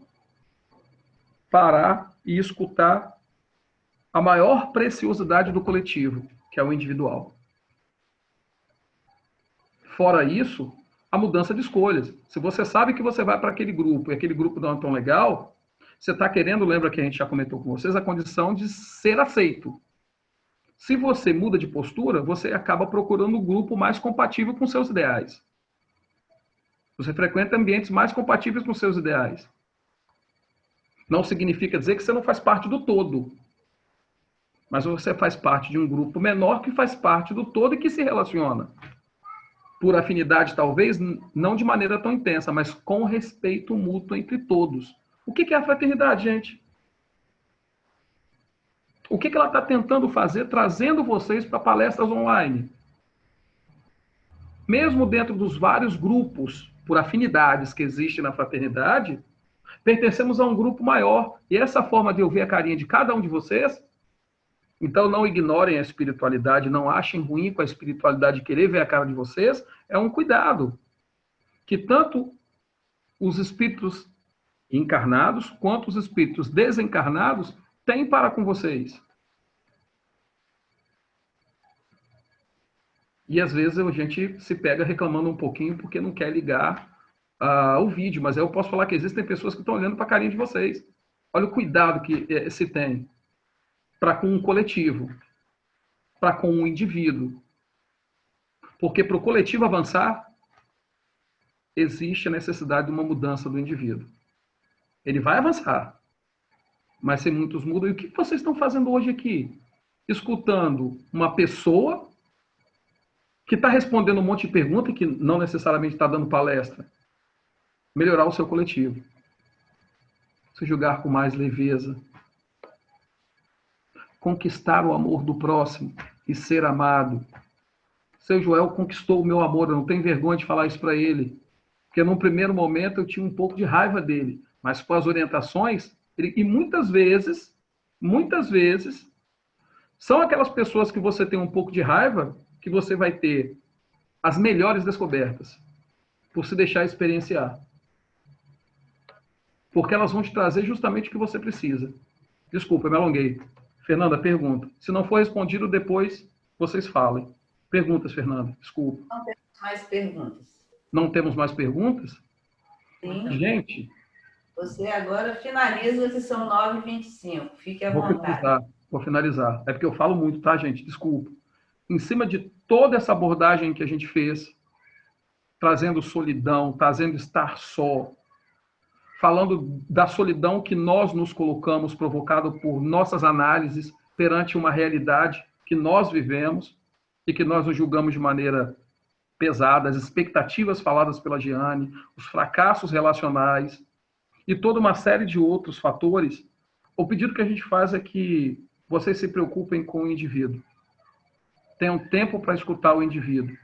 parar e escutar a maior preciosidade do coletivo, que é o individual. Fora isso, a mudança de escolhas. Se você sabe que você vai para aquele grupo e aquele grupo não é tão legal, você está querendo, lembra que a gente já comentou com vocês, a condição de ser aceito. Se você muda de postura, você acaba procurando um grupo mais compatível com seus ideais. Você frequenta ambientes mais compatíveis com seus ideais. Não significa dizer que você não faz parte do todo. Mas você faz parte de um grupo menor que faz parte do todo e que se relaciona. Por afinidade, talvez, não de maneira tão intensa, mas com respeito mútuo entre todos. O que é a fraternidade, gente? O que ela está tentando fazer, trazendo vocês para palestras online? Mesmo dentro dos vários grupos, por afinidades que existem na fraternidade, pertencemos a um grupo maior. E essa forma de eu ver a carinha de cada um de vocês, então não ignorem a espiritualidade, não achem ruim com a espiritualidade de querer ver a cara de vocês, é um cuidado que tanto os espíritos encarnados quanto os espíritos desencarnados têm para com vocês. E às vezes a gente se pega reclamando um pouquinho porque não quer ligar o vídeo, mas eu posso falar que existem pessoas que estão olhando para a carinha de vocês. Olha o cuidado que se tem para com um coletivo, para com um indivíduo. Porque para o coletivo avançar, existe a necessidade de uma mudança do indivíduo. Ele vai avançar, mas se muitos mudam, e o que vocês estão fazendo hoje aqui? Escutando uma pessoa que está respondendo um monte de perguntas, que não necessariamente está dando palestra. Melhorar o seu coletivo. Se julgar com mais leveza. Conquistar o amor do próximo e ser amado. Seu Joel conquistou o meu amor, eu não tenho vergonha de falar isso para ele. Porque num primeiro momento eu tinha um pouco de raiva dele. Mas com as orientações, e muitas vezes, são aquelas pessoas que você tem um pouco de raiva que você vai ter as melhores descobertas por se deixar experienciar. Porque elas vão te trazer justamente o que você precisa. Desculpa, eu me alonguei. Fernanda, pergunta. Se não for respondido, depois vocês falem. Perguntas, Fernanda. Desculpa. Não temos mais perguntas. Não temos mais perguntas? Sim. Gente... Você agora finaliza, que são 9h25. Fique à vontade. Vou finalizar. É porque eu falo muito, tá, gente? Desculpa. Em cima de toda essa abordagem que a gente fez, trazendo solidão, trazendo estar só, falando da solidão que nós nos colocamos, provocado por nossas análises perante uma realidade que nós vivemos e que nós nos julgamos de maneira pesada, as expectativas faladas pela Giane, os fracassos relacionais e toda uma série de outros fatores. O pedido que a gente faz é que vocês se preocupem com o indivíduo. Tenham tempo para escutar o indivíduo.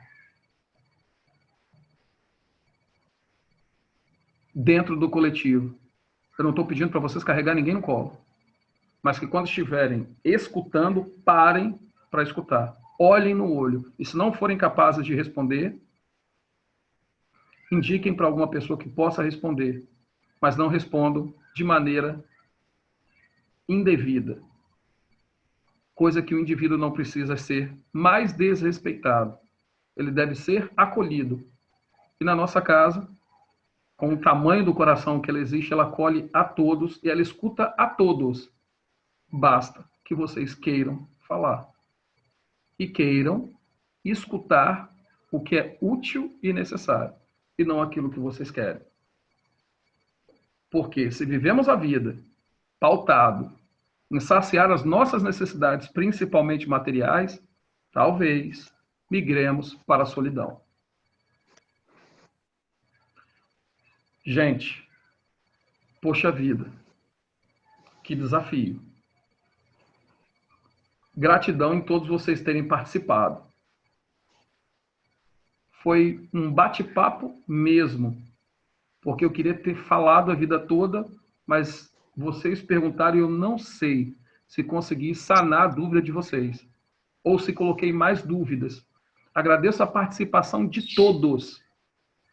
Dentro do coletivo. Eu não estou pedindo para vocês carregar ninguém no colo. Mas que quando estiverem escutando, parem para escutar. Olhem no olho. E se não forem capazes de responder, indiquem para alguma pessoa que possa responder. Mas não respondam de maneira indevida. Coisa que o indivíduo não precisa ser mais desrespeitado. Ele deve ser acolhido. E na nossa casa, com o tamanho do coração que ela existe, ela acolhe a todos e ela escuta a todos. Basta que vocês queiram falar. E queiram escutar o que é útil e necessário. E não aquilo que vocês querem. Porque se vivemos a vida pautado em saciar as nossas necessidades, principalmente materiais, talvez migremos para a solidão. Gente, poxa vida, que desafio. Gratidão em todos vocês terem participado. Foi um bate-papo mesmo, porque eu queria ter falado a vida toda, mas vocês perguntaram e eu não sei se consegui sanar a dúvida de vocês, ou se coloquei mais dúvidas. Agradeço a participação de todos,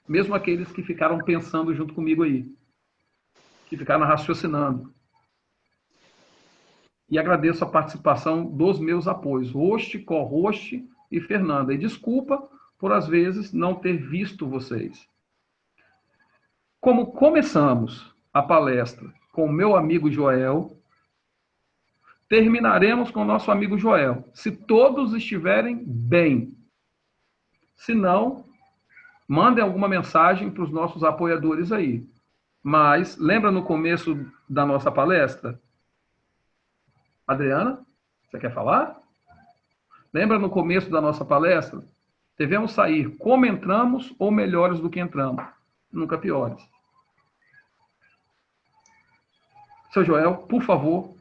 mesmo aqueles que ficaram pensando junto comigo aí, que ficaram raciocinando. E agradeço a participação dos meus apoios, host, co-host e Fernanda. E desculpa por, às vezes, não ter visto vocês. Como começamos a palestra com o meu amigo Joel, terminaremos com o nosso amigo Joel, se todos estiverem bem. Se não, mandem alguma mensagem para os nossos apoiadores aí. Mas, lembra no começo da nossa palestra? Adriana, você quer falar? Lembra no começo da nossa palestra? Devemos sair como entramos ou melhores do que entramos. Nunca piores. Seu Joel, por favor.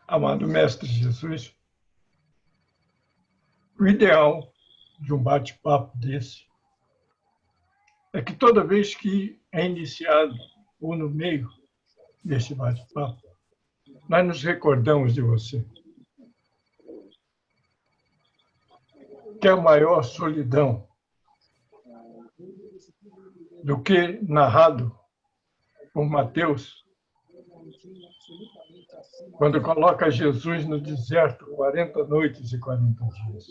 Amado Mestre Jesus, o ideal de um bate-papo desse é que toda vez que é iniciado ou no meio desse bate-papo, nós nos recordamos de você. Que a maior solidão do que narrado por Mateus, quando coloca Jesus no deserto 40 noites e 40 dias.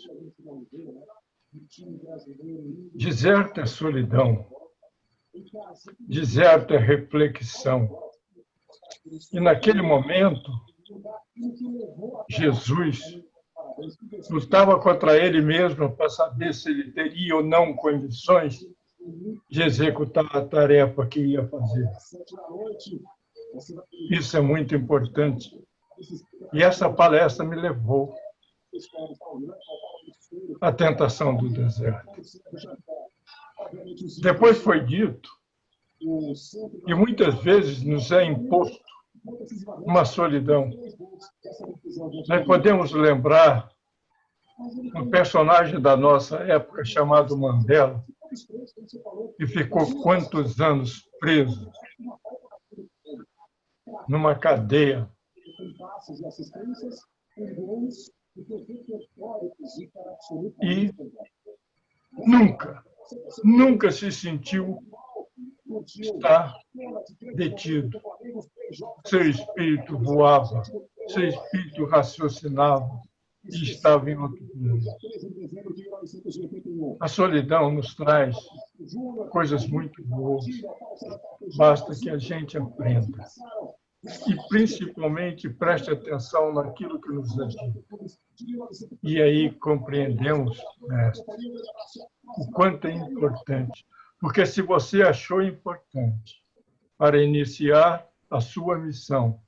Deserto é solidão, deserto é reflexão. E naquele momento, Jesus lutava contra ele mesmo para saber se ele teria ou não condições de executar a tarefa que ia fazer. Isso é muito importante. E essa palestra me levou à tentação do deserto. Depois foi dito, e muitas vezes nos é imposto, uma solidão. Nós podemos lembrar um personagem da nossa época chamado Mandela, que ficou quantos anos preso numa cadeia. E nunca se sentiu estar detido. Seu espírito voava, seu espírito raciocinava e estava em outro plano. A solidão nos traz coisas muito boas. Basta que a gente aprenda. E, principalmente, preste atenção naquilo que nos é dito. E aí compreendemos, mestre, o quanto é importante. Porque se você achou importante para iniciar a sua missão,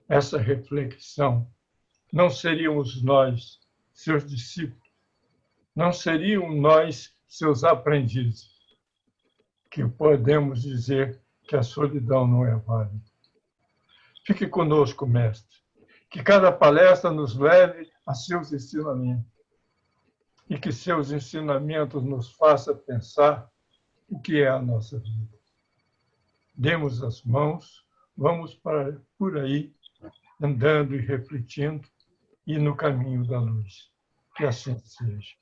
essa reflexão, não seríamos nós, seus discípulos, não seriam nós, seus aprendizes, que podemos dizer que a solidão não é válida. Fique conosco, mestre, que cada palestra nos leve a seus ensinamentos e que seus ensinamentos nos façam pensar o que é a nossa vida. Demos as mãos, vamos por aí, andando e refletindo, e no caminho da luz. Que assim seja.